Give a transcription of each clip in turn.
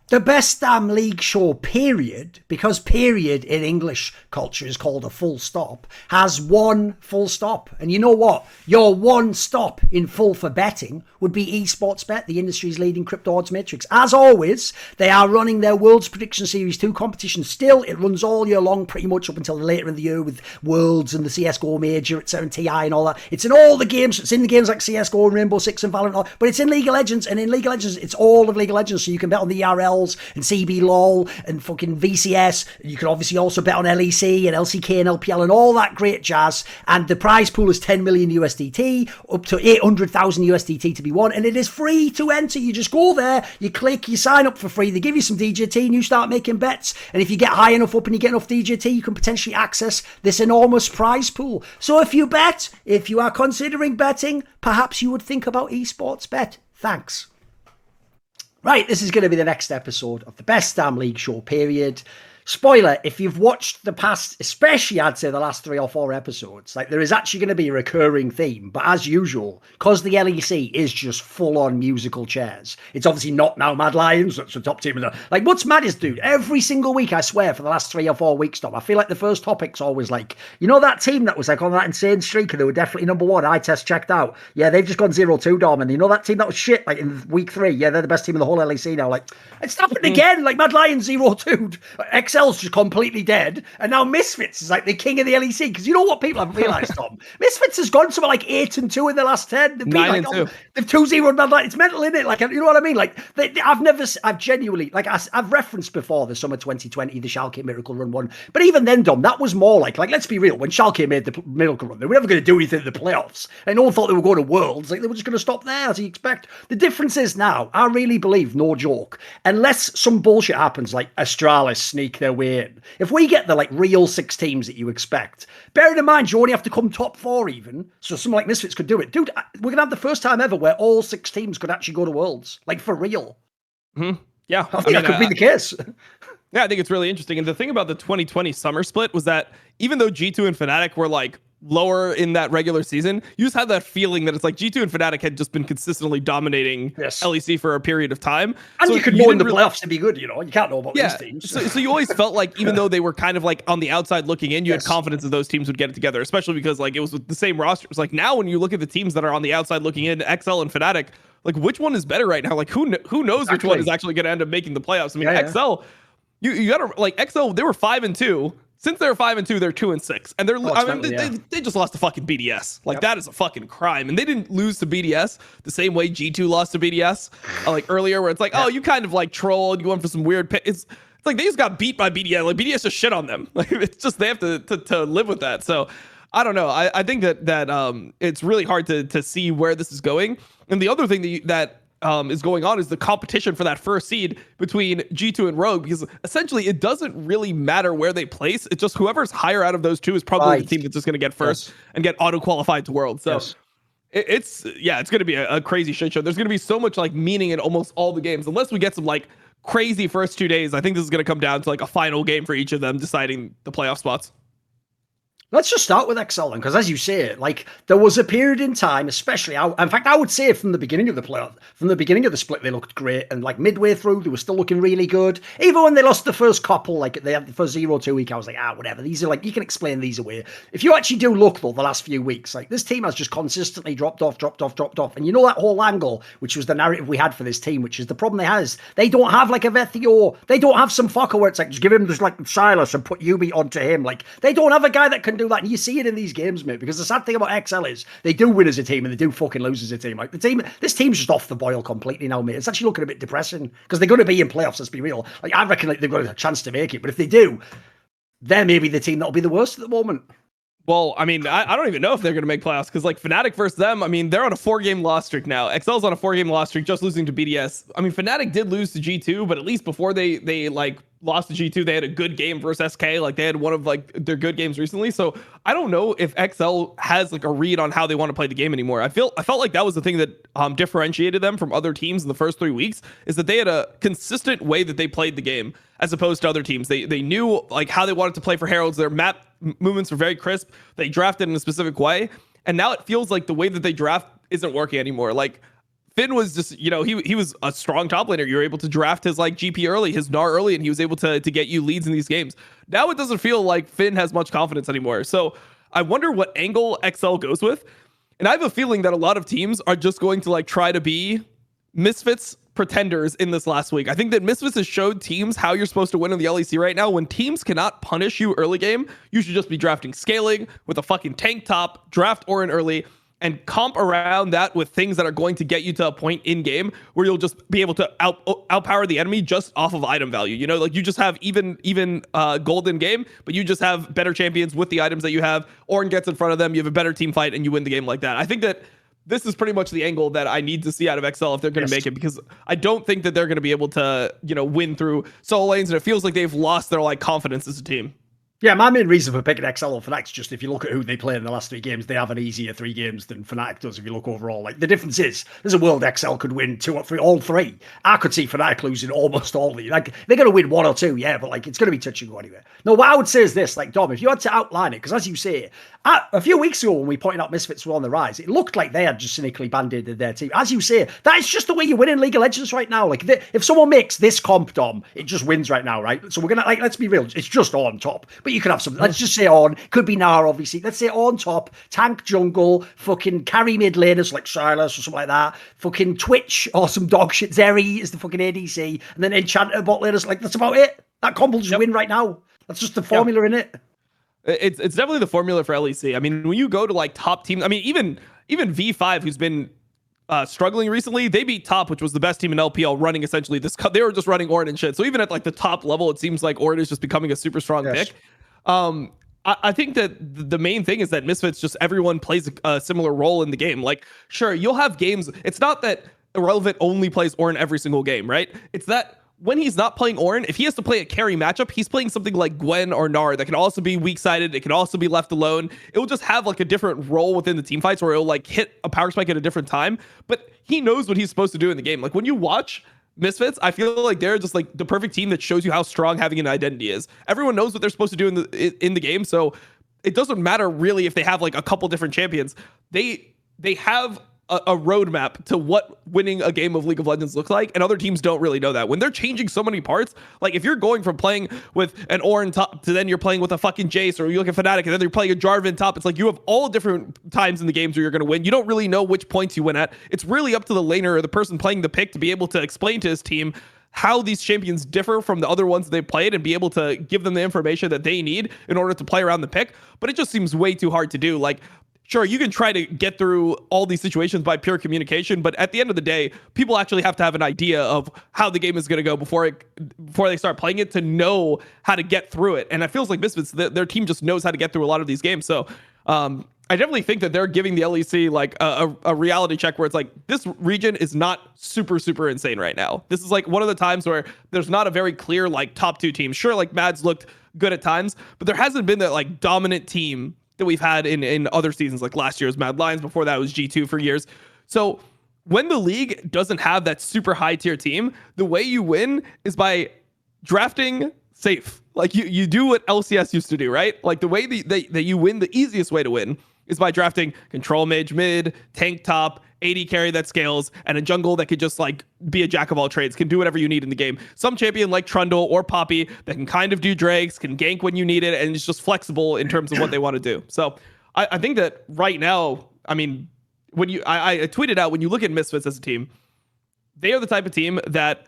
The best damn league show, period, because period in English culture is called a full stop, has one full stop. And you know what? Your one stop in full for betting would be Esports Bet, the industry's leading crypto odds matrix. As always, they are running their Worlds Prediction Series 2 competition still. It runs all year long, pretty much up until later in the year with Worlds and the CSGO Major at 7 TI and all that. It's in all the games. It's in the games like CSGO and Rainbow Six and Valorant, but it's in League of Legends. And in League of Legends, it's all of League of Legends. So you can bet on the ERL and CB LOL and fucking VCS. You can obviously also bet on LEC and LCK and LPL and all that great jazz. And the prize pool is 10 million USDT, up to 800,000 USDT to be won. And it is free to enter. You just go there, you click, you sign up for free. They give you some DJT and you start making bets. And if you get high enough up and you get enough DJT, you can potentially access this enormous prize pool. So if you bet, if you are considering betting, perhaps you would think about Esports Bet. Thanks. Right, this is going to be the next episode of the best damn league show, period. Spoiler, if you've watched the past, especially I'd say the last 3 or 4 episodes, like there is actually going to be a recurring theme. But as usual, because the LEC is just full-on musical chairs, it's obviously not now Mad Lions, that's the top team. Like, what's mad is, dude, every single week, I swear, for the last 3 or 4 weeks, Tom, I feel like the first topic's always like, you know that team that was like on that insane streak and they were definitely number 1, I test checked out. Yeah, they've just gone 0-2, Dom. And you know that team that was shit, like in week 3? Yeah, they're the best team in the whole LEC now. Like, it's happened again. Like, Mad Lions 0-2. XL's just completely dead, and now Misfits is like the king of the LEC. Because you know what people haven't realised, Tom? Misfits has gone somewhere like 8-2 in the last 10. They've been 9-2. They've 2-0 Mad Lions. It's mental, isn't it? Like, you know what I mean? Like, I've genuinely, like, I've referenced before the summer 2020, the Schalke Miracle Run one. But even then, Dom, that was more like let's be real. When Schalke made the Miracle Run, they were never going to do anything in the playoffs. And no one thought they were going to Worlds. Like, they were just going to stop there, as you expect. The difference is now, I really believe, no joke, unless some bullshit happens, like Astralis sneak their way in. If we get the like real 6 teams that you expect, bearing in mind you only have to come top 4 even, so someone like Misfits could do it. Dude, we're gonna have the first time ever where all 6 teams could actually go to Worlds, like for real. Mm-hmm. Yeah, I think that could be the case. Yeah, I think it's really interesting. And the thing about the 2020 summer split was that even though G2 and Fnatic were like lower in that regular season, you just had that feeling that it's like G2 and Fnatic had just been consistently dominating LEC for a period of time. And so you could know in the playoffs to be good, you know. You can't know about these teams. So you always felt like even though they were kind of like on the outside looking in, you had confidence that those teams would get it together, especially because like it was with the same roster. It was like now when you look at the teams that are on the outside looking in, XL and Fnatic, like which one is better right now? Like who knows which one is actually going to end up making the playoffs? I mean, XL, you got to like XL, they were 5-2. Since they're 5-2, they're 2-6, and they just lost to fucking BDS. Like that is a fucking crime, and they didn't lose to BDS the same way G2 lost to BDS like earlier, where it's like, oh, you kind of like trolled, you went for some weird. It's like they just got beat by BDS. Like BDS just shit on them. Like it's just they have to live with that. So I don't know. I think that it's really hard to see where this is going. And the other thing that is going on is the competition for that first seed between G2 and Rogue, because essentially it doesn't really matter where they place. It's just whoever's higher out of those two is probably the team that's just going to get first and get auto qualified to World. So it's going to be a crazy shit show. There's going to be so much like meaning in almost all the games, unless we get some like crazy first 2 days. I think this is going to come down to like a final game for each of them deciding the playoff spots. Let's just start with XL, because as you say, like there was a period in time, especially, in fact, I would say from the beginning of the playoff, from the beginning of the split, they looked great, and like midway through, they were still looking really good. Even when they lost the first couple, like they had the first 0-2 week, I was like, whatever. These are like, you can explain these away. If you actually do look though, the last few weeks, like this team has just consistently dropped off, and you know that whole angle, which was the narrative we had for this team, which is the problem they don't have like a Vethio, they don't have some fucker where it's like just give him just like Silas and put Yubi onto him. Like they don't have a guy that can do that, and you see it in these games, mate, because the sad thing about XL is they do win as a team and they do fucking lose as a team. Like this team's just off the boil completely now, mate. It's actually looking a bit depressing because they're going to be in playoffs, let's be real. Like I reckon like they've got a chance to make it, but if they do, they're maybe the team that'll be the worst at the moment. Well, I mean, I don't even know if they're going to make playoffs because, like, Fnatic versus them, I mean, they're on a 4-game loss streak now. XL's on a 4-game loss streak, just losing to BDS. I mean, Fnatic did lose to G2, but at least before they like, lost to G2, they had a good game versus SK. Like, they had one of, like, their good games recently. So, I don't know if XL has, like, a read on how they want to play the game anymore. I felt like that was the thing that differentiated them from other teams in the first 3 weeks, is that they had a consistent way that they played the game as opposed to other teams. They knew, like, how they wanted to play for Heralds. Their map movements were very crisp. They drafted in a specific way, and now it feels like the way that they draft isn't working anymore. Like Finn was just, he was a strong top laner. You were able to draft his like GP early, his Gnar early, and he was able to get you leads in these games. Now it doesn't feel like Finn has much confidence anymore. So I wonder what angle XL goes with. And I have a feeling that a lot of teams are just going to like try to be Misfits pretenders in this last week. I think that Misfits has showed teams how you're supposed to win in the LEC right now. When teams cannot punish you early game, you should just be drafting scaling with a fucking tank top, draft Orin early, and comp around that with things that are going to get you to a point in game where you'll just be able to outpower the enemy just off of item value. Like you just have even golden game, but you just have better champions with the items that you have. Orin gets in front of them, you have a better team fight, and you win the game like that. I think that this is pretty much the angle that I need to see out of XL if they're going to make it, because I don't think that they're going to be able to, win through solo lanes, and it feels like they've lost their like confidence as a team. Yeah, my main reason for picking XL or Fnatic is just if you look at who they play in the last 3 games, they have an easier 3 games than Fnatic does if you look overall. Like, the difference is, there's a world XL could win 2 or 3, all 3. I could see Fnatic losing almost all of these. Like, they're going to win 1 or 2, yeah, but like, it's going to be touch and go anyway. No, what I would say is this, like, Dom, if you had to outline it, because as you say, a few weeks ago when we pointed out Misfits were on the rise, it looked like they had just cynically band-aided their team. As you say, that is just the way you win in League of Legends right now. Like, if someone makes this comp, Dom, it just wins right now, right? So we're going to, like, let's be real, it's just on top. But you can have something, let's just say on, could be Gnar, obviously. Let's say on top, tank jungle, fucking carry mid laners like Silas or something like that, fucking Twitch or some dog shit. Zeri is the fucking ADC, and then Enchanter bot laners. Like, that's about it. That comp will just win right now. That's just the formula in it. It's definitely the formula for LEC. I mean, when you go to like top teams, I mean, even V5, who's been struggling recently, they beat Top, which was the best team in LPL, running essentially this. They were just running Orin and shit. So even at like the top level, it seems like Orin is just becoming a super strong pick. I think that the main thing is that Misfits, just everyone plays a similar role in the game. Like, sure, you'll have games. It's not that Irrelevant only plays Orin every single game, right? It's that when he's not playing Orin, if he has to play a carry matchup, he's playing something like Gwen or Gnar that can also be weak-sided. It can also be left alone. It will just have like a different role within the team fights where it'll like hit a power spike at a different time. But he knows what he's supposed to do in the game. Like when you watch Misfits, I feel like they're just like the perfect team that shows you how strong having an identity is. Everyone knows what they're supposed to do in the game, so it doesn't matter really if they have like a couple different champions. They have a roadmap to what winning a game of League of Legends looks like, and other teams don't really know that. When they're changing so many parts, like if you're going from playing with an Orin top to then you're playing with a fucking Jace, or you look at Fnatic and then you're playing a Jarvan top, it's like you have all different times in the games where you're going to win. You don't really know which points you win at. It's really up to the laner or the person playing the pick to be able to explain to his team how these champions differ from the other ones they've played and be able to give them the information that they need in order to play around the pick. But it just seems way too hard to do. Like, sure, you can try to get through all these situations by pure communication, but at the end of the day, people actually have to have an idea of how the game is going to go before they start playing it to know how to get through it. And it feels like Misfits, their team just knows how to get through a lot of these games. So I definitely think that they're giving the LEC like a reality check where it's like, this region is not super, super insane right now. This is like one of the times where there's not a very clear like top 2 teams. Sure, like Mads looked good at times, but there hasn't been that like dominant team that we've had in other seasons, like last year's Mad Lions. Before that was G2 for years. So when the league doesn't have that super high tier team, the way you win is by drafting safe. Like you do what LCS used to do, right? Like the way that you win, the easiest way to win is by drafting control mage mid, tank top, AD carry that scales, and a jungle that could just like be a jack of all trades, can do whatever you need in the game. Some champion like Trundle or Poppy that can kind of do drakes, can gank when you need it, and it's just flexible in terms of what they want to do. So I think that right now, I mean, when I tweeted out, when you look at Misfits as a team, they are the type of team that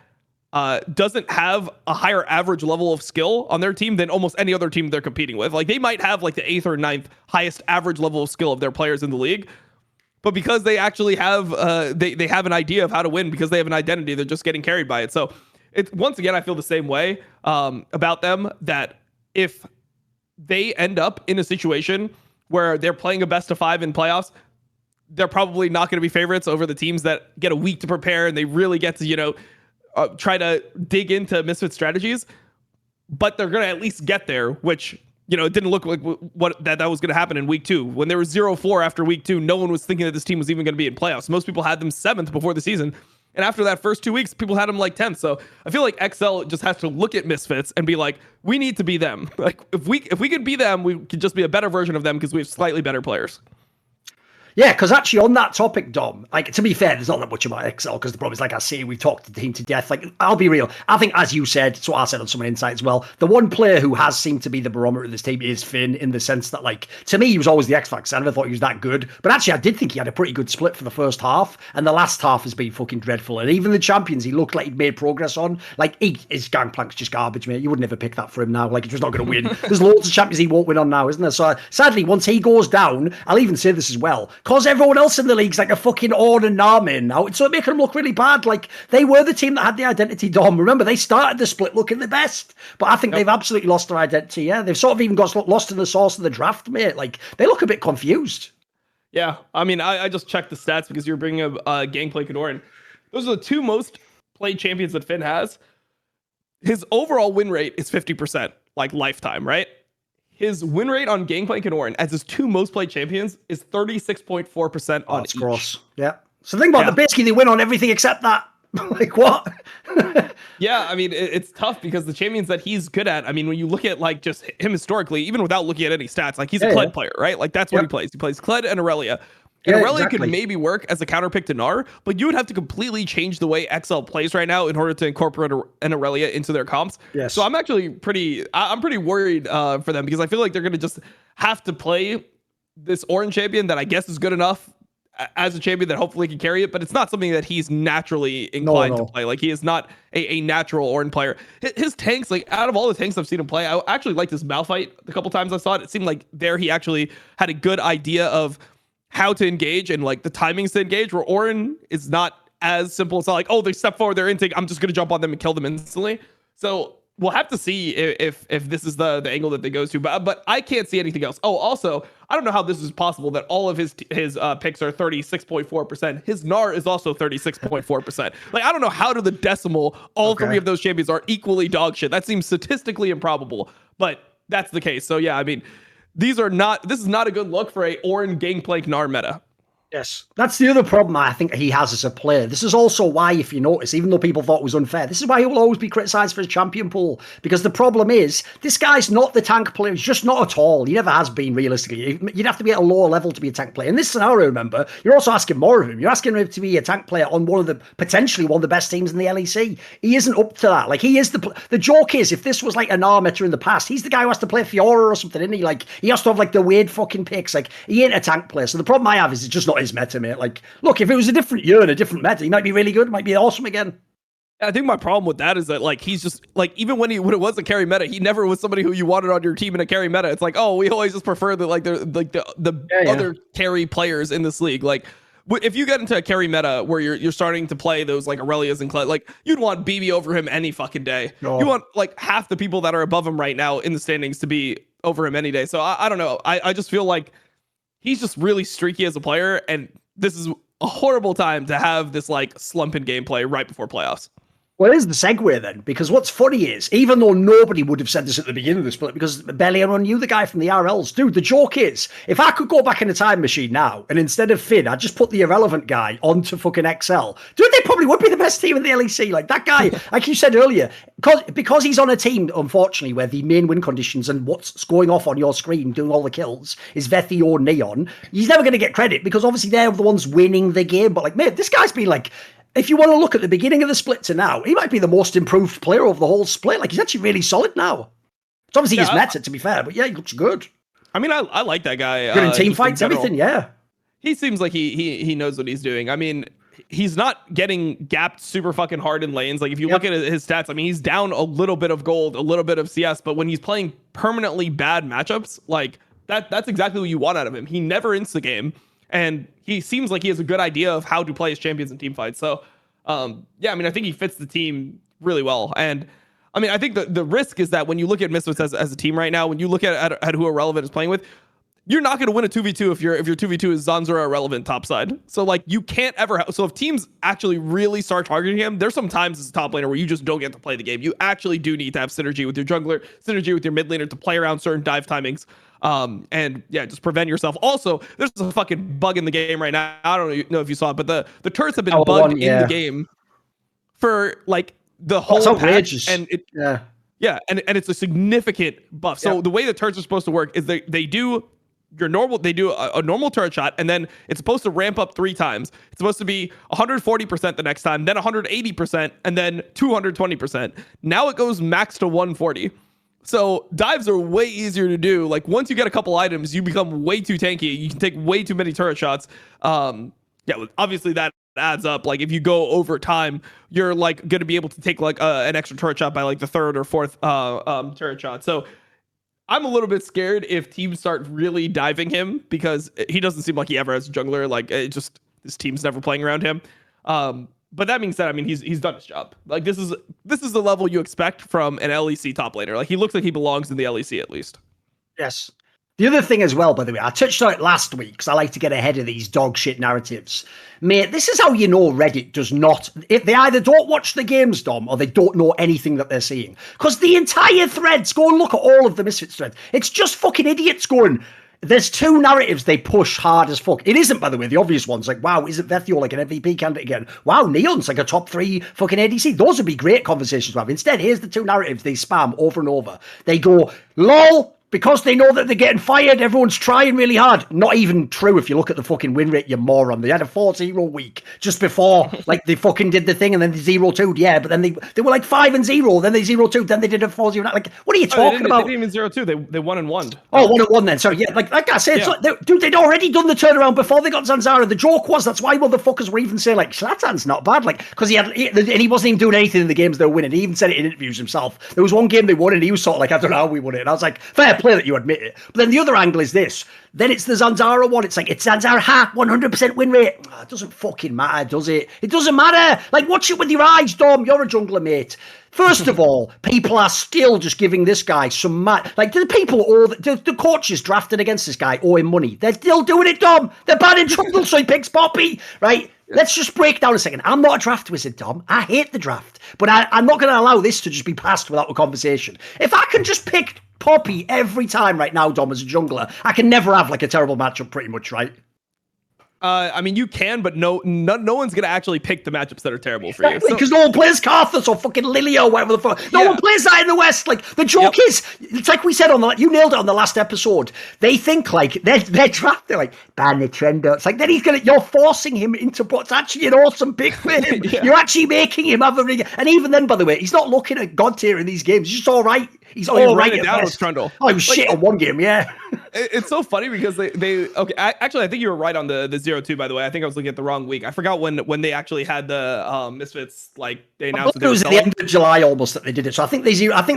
doesn't have a higher average level of skill on their team than almost any other team they're competing with. Like they might have like the 8th or 9th highest average level of skill of their players in the league, but because they actually have they have an idea of how to win, because they have an identity, they're just getting carried by it. So it's, once again, I feel the same way about them, that if they end up in a situation where they're playing a best of 5 in playoffs, they're probably not going to be favorites over the teams that get a week to prepare and they really get to try to dig into Misfit strategies, but they're going to at least get there, which, it didn't look like that was going to happen in week 2. When they were 0-4 after week 2, no one was thinking that this team was even going to be in playoffs. Most people had them 7th before the season. And after that first 2 weeks, people had them like 10th. So I feel like XL just has to look at Misfits and be like, we need to be them. Like if we could be them, we could just be a better version of them because we have slightly better players. Yeah, because actually on that topic, Dom, like, to be fair, there's not that much about XL, because the problem is, like I say, we've talked the team to death. Like, I'll be real. I think, as you said, it's what I said on Someone Insight as well, the one player who has seemed to be the barometer of this team is Finn, in the sense that, like, to me, he was always the X Factor. I never thought he was that good. But actually, I did think he had a pretty good split for the first half, and the last half has been fucking dreadful. And even the champions, he looked like he'd made progress on. Like, his Gangplank's just garbage, mate. You would never pick that for him now. Like, he's just not going to win. There's loads of champions he won't win on now, isn't there? So, sadly, once he goes down, I'll even say this as well, because everyone else in the league's like a fucking Orn and Nam in now, so it making them look really bad. Like, they were the team that had the identity, Dom. Remember, they started the split looking the best, but I think they've absolutely lost their identity. Yeah, they've sort of even got lost in the source of the draft, mate. Like, they look a bit confused. Yeah, I mean, I just checked the stats because you're bringing up Gangplank and Orin. Those are the two most played champions that Finn has. His overall win rate is 50%, like lifetime, right? His win rate on Gangplank and Orin as his two most played champions is 36.4% on each. Gross. Yeah. So think about basically they win on everything except that. Like, what? Yeah, I mean, it's tough because the champions that he's good at, I mean, when you look at like just him historically, even without looking at any stats, like he's a Kled player, right? Like that's what he plays. He plays Kled and Aurelia. And Aurelia could maybe work as a counterpick to Gnar, but you would have to completely change the way XL plays right now in order to incorporate an Aurelia into their comps. Yes. So I'm actually pretty worried for them, because I feel like they're going to just have to play this Orange champion that I guess is good enough as a champion that hopefully can carry it, but it's not something that he's naturally inclined to play. Like, he is not a natural Orange player. His tanks, like out of all the tanks I've seen him play, I actually liked his Malphite the couple times I saw it. It seemed like there he actually had a good idea of how to engage and like the timings to engage, where Orin is not as simple. It's not like, oh, they step forward, they're intake, I'm just going to jump on them and kill them instantly. So we'll have to see if this is the angle that they goes to, but I can't see anything else. Oh, also, I don't know how this is possible that all of his picks are 36.4%. His Gnar is also 36.4%. Like, I don't know how to the decimal all three of those champions are equally dog shit. That seems statistically improbable, but that's the case. So yeah, I mean, this is not a good look for a Orin Gangplank Gnar meta. Yes. That's the other problem I think he has as a player. This is also why, if you notice, even though people thought it was unfair, this is why he will always be criticised for his champion pool. Because the problem is, this guy's not the tank player. He's just not at all. He never has been, realistically. You'd have to be at a lower level to be a tank player. In this scenario, remember, you're also asking more of him. You're asking him to be a tank player on potentially one of the best teams in the LEC. He isn't up to that. Like, he is the joke is, if this was like an Gnar meta in the past, he's the guy who has to play Fiora or something, isn't he? Like, he has to have like the weird fucking picks. Like, he ain't a tank player. So the problem I have is it's just not his meta, mate. Like, look, if it was a different year and a different meta, he might be really good, might be awesome again. I think my problem with that is that, like, he's just like, even when it was a carry meta, he never was somebody who you wanted on your team in a carry meta. It's like, oh, we always just prefer the other carry players in this league. Like, if you get into a carry meta where you're starting to play those like Aurelias and Kled, like, you'd want BB over him any fucking day. No. You want like half the people that are above him right now in the standings to be over him any day. So I don't know. I just feel like he's just really streaky as a player, and this is a horrible time to have this like slump in gameplay right before playoffs. Well, here's the segue then, because what's funny is, even though nobody would have said this at the beginning of the split, because barely anyone knew the guy from the RLs, dude, the joke is, if I could go back in a time machine now, and instead of Finn, I'd just put the irrelevant guy onto fucking XL, dude, they probably would be the best team in the LEC. Like, that guy, like you said earlier, because he's on a team, unfortunately, where the main win conditions and what's going off on your screen doing all the kills is Vethi or Neon, he's never going to get credit, because obviously they're the ones winning the game. But like, mate, this guy's been like, if you want to look at the beginning of the split to now, he might be the most improved player of the whole split. Like, he's actually really solid now. It's obviously his meta, to be fair, but yeah, he looks good. I mean, I like that guy. Good in team fights, everything, yeah. He seems like he knows what he's doing. I mean, he's not getting gapped super fucking hard in lanes. Like, if you look at his stats, I mean, he's down a little bit of gold, a little bit of CS, but when he's playing permanently bad matchups, like, that's exactly what you want out of him. He never insta game. And he seems like he has a good idea of how to play his champions in team fights. So, yeah, I mean, I think he fits the team really well. And I mean, I think the risk is that when you look at Misfits as a team right now, when you look at who Irrelevant is playing with, you're not going to win a 2v2 if your 2v2 is Zanzura Irrelevant topside. So, like, you can't ever. So if teams actually really start targeting him, there's some times as a top laner where you just don't get to play the game. You actually do need to have synergy with your jungler, synergy with your mid laner to play around certain dive timings. And yeah, just prevent yourself. Also, there's a fucking bug in the game right now. I don't know if you saw it, but the turrets have been bugged in the game for like the whole patch, and and it's a significant buff. So the way the turrets are supposed to work is they do your normal, they do a normal turret shot, and then it's supposed to ramp up 3 times. It's supposed to be 140% the next time, then 180%, and then 220%. Now it goes max to 140. So dives are way easier to do. Like once you get a couple items, you become way too tanky. You can take way too many turret shots. Yeah, obviously that adds up. Like if you go over time, you're like going to be able to take like an extra turret shot by like the 3rd or 4th turret shot. So I'm a little bit scared if teams start really diving him, because he doesn't seem like he ever has a jungler. Like it just, this team's never playing around him. But that being said, I mean, he's done his job. Like this is the level you expect from an LEC top laner. Like he looks like he belongs in the LEC at least. Yes. The other thing as well, by the way, I touched on it last week because I like to get ahead of these dog shit narratives. Mate, this is how you know Reddit does not... They either don't watch the games, Dom, or they don't know anything that they're seeing. Because the entire threads, go and look at all of the Misfits threads, it's just fucking idiots going... There's 2 narratives they push hard as fuck. It isn't, by the way, the obvious ones. Like, wow, isn't Vethiel like an MVP candidate again? Wow, Neon's like a top 3 fucking ADC. Those would be great conversations to have. Instead, here's the 2 narratives they spam over and over. They go, lol, because they know that they're getting fired, everyone's trying really hard. Not even true if you look at the fucking win rate, you moron. They had a 4-0 week just before, like, they fucking did the thing, and then they 0-2'd, yeah, but then they were like 5-0, then they 0-2'd, then they did a 4-0. Like, what are you talking about? They didn't even 0-2, they 1-1. Oh, 1-1 then, sorry, yeah, like I said, yeah. Like, dude, they'd already done the turnaround before they got Zanzara. The joke was, that's why motherfuckers were even saying, like, Zlatan's not bad, like, because he wasn't even doing anything in the games they were winning. He even said it in interviews himself. There was one game they won, and he was sort of like, I don't know how we won it, and I was like, fair play that you admit it. But then the other angle is this. Then it's the Zanzara one. It's like, it's Zanzara, 100% win rate. Oh, it doesn't fucking matter, does it? It doesn't matter. Like, watch it with your eyes, Dom. You're a jungler, mate. First of all, people are still just giving this guy some like, do the people, the coaches drafted against this guy owe him money? They're still doing it, Dom. They're banning Trundle, so he picks Poppy, right? Let's just break down a second. I'm not a draft wizard, Dom. I hate the draft. But I'm not going to allow this to just be passed without a conversation. If I can just pick Poppy every time right now, Dom, as a jungler, I can never have like a terrible matchup pretty much, right? I mean, you can, but no one's going to actually pick the matchups that are terrible for you. Because no one plays Karthus or fucking Lily or whatever the fuck. No one plays that in the West. Like, the joke is, it's like we said you nailed it on the last episode. They think, like, they're drafted, like, ban the Trendo. It's like, then you're forcing him into what's actually an awesome pick for him. You're actually making him have a ring. And even then, by the way, he's not looking at God tier in these games. He's just all right. He's all right at best. Trundle. Oh, he was shit on one game, yeah. It's so funny because they actually, I think you were right on the 0-2, by the way. I think I was looking at the wrong week. I forgot when they actually had the Misfits, like, they announced it was at the end of July almost that they did it. So I think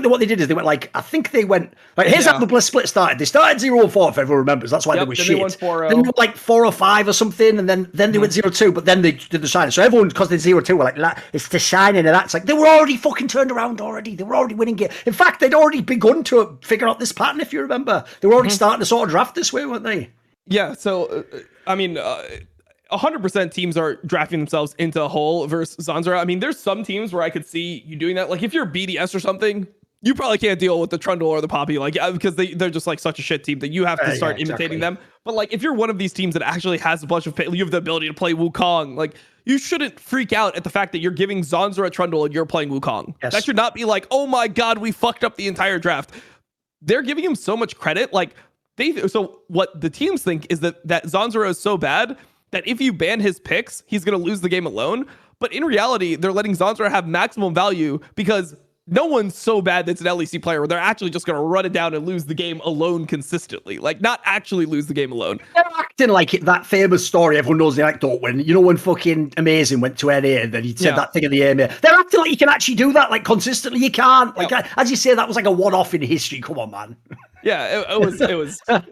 what they did is they went like, here's how the split started. They started 0-4, if everyone remembers. That's why they were shit. Then they were like 4 or 5 or something, and then they went 0-2, but then they did the signing. So everyone, because they 0-2, were like, it's the signing, and that's like, they were already fucking turned around already. They were already winning games. In fact, they'd already begun to figure out this pattern, if you remember. They were already starting to sort of draft this way, weren't they? Yeah, so, I mean, 100% teams are drafting themselves into a hole versus Zanzara. I mean, there's some teams where I could see you doing that. Like, if you're BDS or something, you probably can't deal with the Trundle or the Poppy, like, because they're just like such a shit team that you have to start imitating them. But like, if you're one of these teams that actually has a bunch of, you have the ability to play Wukong, like, you shouldn't freak out at the fact that you're giving Zanzara Trundle and you're playing Wukong. Yes. That should not be like, oh my God, we fucked up the entire draft. They're giving him so much credit. Like, so what the teams think is that Zanzara is so bad that if you ban his picks, he's going to lose the game alone. But in reality, they're letting Zanzara have maximum value because no one's so bad that's an LEC player where they're actually just going to run it down and lose the game alone consistently. Like, not actually lose the game alone. They're acting like it, that famous story everyone knows the anecdote when, you know, when fucking Amazing went to NA and then he said that thing in the AMA. They're acting like you can actually do that, like, consistently. You can't. Like, as you say, that was like a one-off in history. Come on, man. Yeah, it was because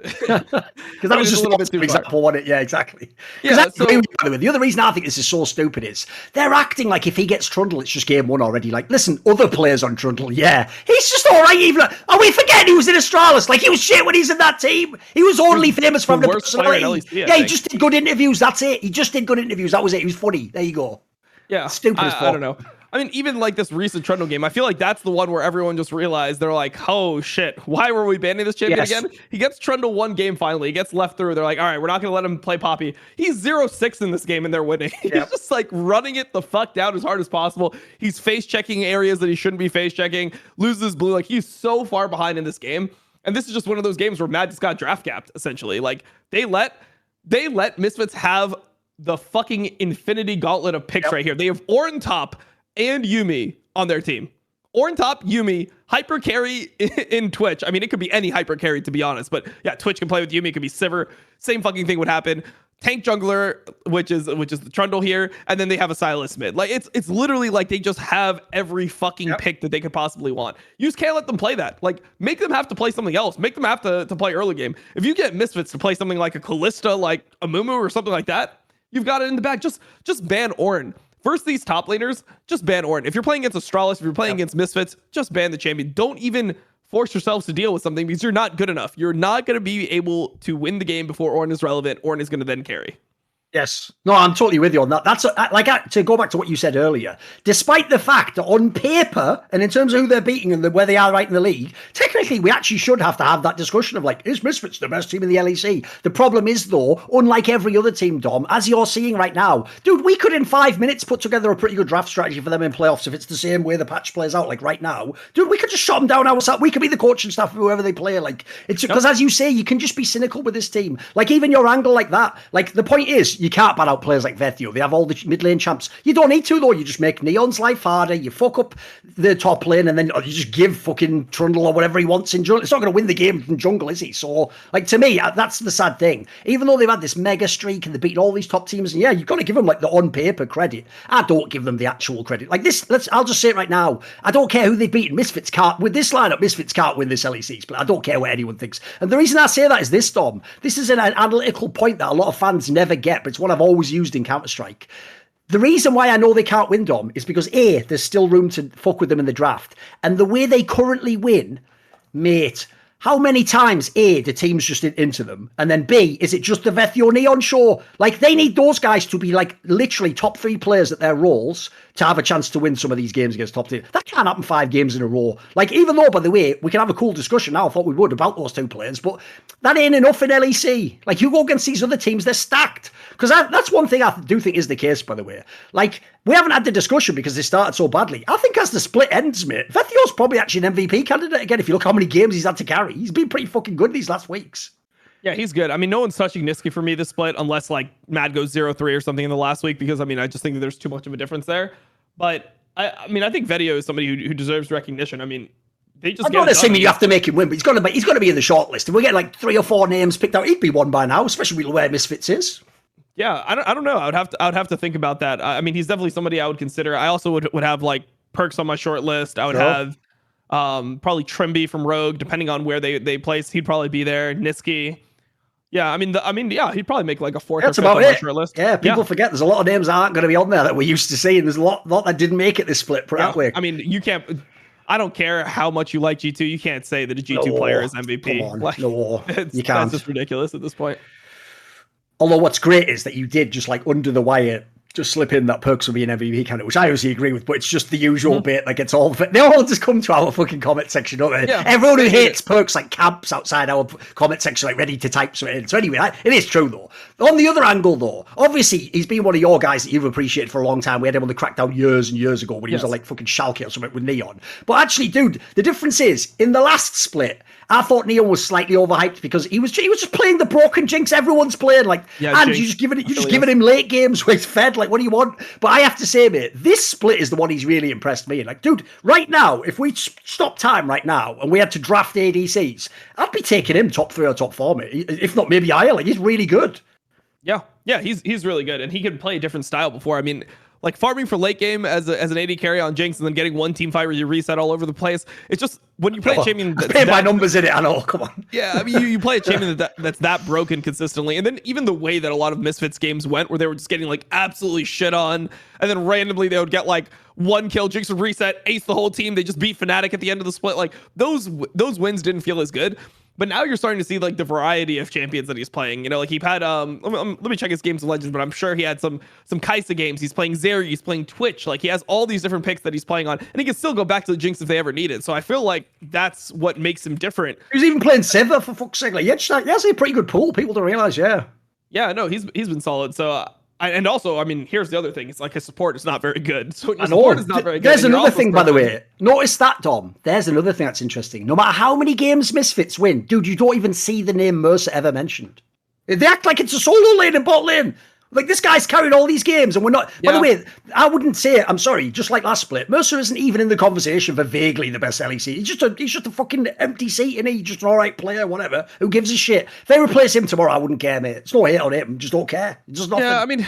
that was just a little bit too example, wasn't it? Yeah, exactly. Yeah. So, by the way, the other reason I think this is so stupid is they're acting like if he gets Trundle, it's just game 1 already. Like, listen, other players on Trundle, he's just all right. Even we forget he was in Astralis. Like, he was shit when he's in that team. He was only famous from the personality. LEC, he just did good interviews. That's it. He just did good interviews. That was it. He was funny. There you go. Yeah, stupid as fuck. I don't know. I mean, even like this recent Trundle game, I feel like that's the one where everyone just realized they're like, oh shit, why were we banning this champion again? He gets Trundle 1 game finally. He gets left through. They're like, all right, we're not going to let him play Poppy. He's 0-6 in this game and they're winning. He's just like running it the fuck down as hard as possible. He's face checking areas that he shouldn't be face checking, loses blue. Like, he's so far behind in this game. And this is just one of those games where Mad just got draft gapped, essentially. Like, they let Misfits have the fucking infinity gauntlet of picks right here. They have Orin top and Yuumi on their team. Orin top, Yuumi, hyper carry in Twitch. I mean, it could be any hyper carry, to be honest. But yeah, Twitch can play with Yuumi. It could be Sivir. Same fucking thing would happen. Tank jungler, which is the Trundle here, and then they have a Silas mid. Like, it's literally like they just have every fucking pick that they could possibly want. You just can't let them play that. Like, make them have to play something else. Make them have to play early game. If you get Misfits to play something like a Kalista, like a Mumu or something like that, you've got it in the bag. Just ban Orin. First, these top laners, just ban Orin. If you're playing against Astralis, if you're playing against Misfits, just ban the champion. Don't even force yourselves to deal with something because you're not good enough. You're not going to be able to win the game before Orin is relevant. Orin is going to then carry. Yes. No, I'm totally with you on that. That's to go back to what you said earlier. Despite the fact that on paper and in terms of who they're beating and where they are right in the league, technically we actually should have to have that discussion of like, is Misfits the best team in the LEC? The problem is though, unlike every other team, Dom, as you're seeing right now, dude, we could in 5 minutes put together a pretty good draft strategy for them in playoffs if it's the same way the patch plays out. Like right now, dude, we could just shut them down ourselves. We could be the coaching staff of whoever they play. Like it's because as you say, you can just be cynical with this team. Like even your angle like that. Like the point is, you can't ban out players like Vethio. They have all the mid lane champs. You don't need to though. You just make Neon's life harder. You fuck up the top lane and then you just give fucking Trundle or whatever he wants in jungle. It's not going to win the game from jungle, is he? So like to me, that's the sad thing. Even though they've had this mega streak and they've beaten all these top teams, and yeah, you've got to give them like the on paper credit. I don't give them the actual credit. Like this, I'll just say it right now. I don't care who they've beaten. Misfits can't with this lineup. Misfits can't win this LEC split. I don't care what anyone thinks. And the reason I say that is this, Dom. This is an analytical point that a lot of fans never get, but it's one I've always used in Counter-Strike. The reason why I know they can't win, Dom, is because A, there's still room to fuck with them in the draft. And the way they currently win, mate, how many times, A, the team's just into them, and then B, is it just the Vethio Neon show? Like, they need those guys to be, like, literally top 3 players at their roles to have a chance to win some of these games against top teams. That can't happen 5 games in a row. Like, even though, by the way, we can have a cool discussion now, I thought we would, about those 2 players, but that ain't enough in LEC. Like, you go against these other teams, they're stacked. Because that's one thing I do think is the case, by the way. Like, we haven't had the discussion because they started so badly. I think as the split ends, mate, Vethio's probably actually an MVP candidate again. If you look how many games he's had to carry, he's been pretty fucking good these last weeks. Yeah, he's good. I mean, no one's touching NISQY for me this split unless like Mad goes 0-3 or something in the last week because I mean, I just think that there's too much of a difference there. But I mean, I think Vethio is somebody who deserves recognition. I mean, they just. I'm not assuming you have to make him win, but he's got to be in the shortlist. If we get like 3 or 4 names picked out, he'd be one by now, especially where Misfits is. Yeah, I don't know. I would have to think about that. I mean, he's definitely somebody I would consider. I also would have like Perks on my short list. I would have probably Trimby from Rogue, depending on where they place. He'd probably be there. NISQY. Yeah, I mean, yeah, he'd probably make like a 4th or 5th on my short list. Yeah, people forget there's a lot of names that aren't going to be on there that we're used to seeing. There's a lot that didn't make it this split. Put it that way. I mean, you can't. I don't care how much you like G2. You can't say that a G2 player is MVP. Come on, like, no, you can't. That's just ridiculous at this point. Although what's great is that you did just like under the wire just slip in that Perks will be an MVP candidate, which I obviously agree with, but it's just the usual bit. Like it's all they all just come to our fucking comment section, don't they? Yeah, everyone who hates Perks like camps outside our comment section, like ready to type something in. So anyway, it is true though. On the other angle though, obviously he's been one of your guys that you've appreciated for a long time. We had him on the Crackdown years and years ago when he was on like fucking Schalke or something with Neon. But actually, dude, the difference is in the last split, I thought Neon was slightly overhyped because he was just playing the broken Jinx everyone's playing, like, and Jinx, you just giving him late games where he's fed, like, what do you want? But I have to say, mate, this split is the one he's really impressed me. Like, dude, right now, if we stop time right now and we had to draft ADCs, I'd be taking him top 3 or top 4, mate. If not, maybe higher. Like, he's really good. Yeah, he's really good, and he can play a different style before. I mean, like farming for late game as an AD carry on Jinx and then getting one team fight where you reset all over the place. It's just when you play a champion that's paying my numbers in it. I know. Come on. Yeah, I mean you play a champion that's that broken consistently, and then even the way that a lot of Misfits games went, where they were just getting like absolutely shit on, and then randomly they would get like 1 kill, Jinx would reset, ace the whole team. They just beat Fnatic at the end of the split. Like those wins didn't feel as good. But now you're starting to see like the variety of champions that he's playing. You know, like he had let me check his games of Legends, but I'm sure he had some Kai'Sa games. He's playing Zeri, he's playing Twitch. Like he has all these different picks that he's playing on, and he can still go back to the Jinx if they ever need it. So I feel like that's what makes him different. He was even playing Sivir for fuck's sake. Like, he has a pretty good pool. People don't realize, yeah. Yeah, no, he's been solid. So And also, I mean, here's the other thing. It's like his support is not very good. So I his know. support is not very good. There's another thing, by the way. Notice that, Dom. There's another thing that's interesting. No matter how many games Misfits win, dude, you don't even see the name Mercer ever mentioned. They act like it's a solo lane in bot lane. Like, this guy's carried all these games, and we're not... Yeah. By the way, I wouldn't say... I'm sorry, just like last split, Mercer isn't even in the conversation for vaguely the best LEC. He's just a fucking empty seat, and he's just an alright player, whatever. Who gives a shit? If they replace him tomorrow, I wouldn't care, mate. It's no hate on him. Just don't care. It's just nothing. Yeah, I mean...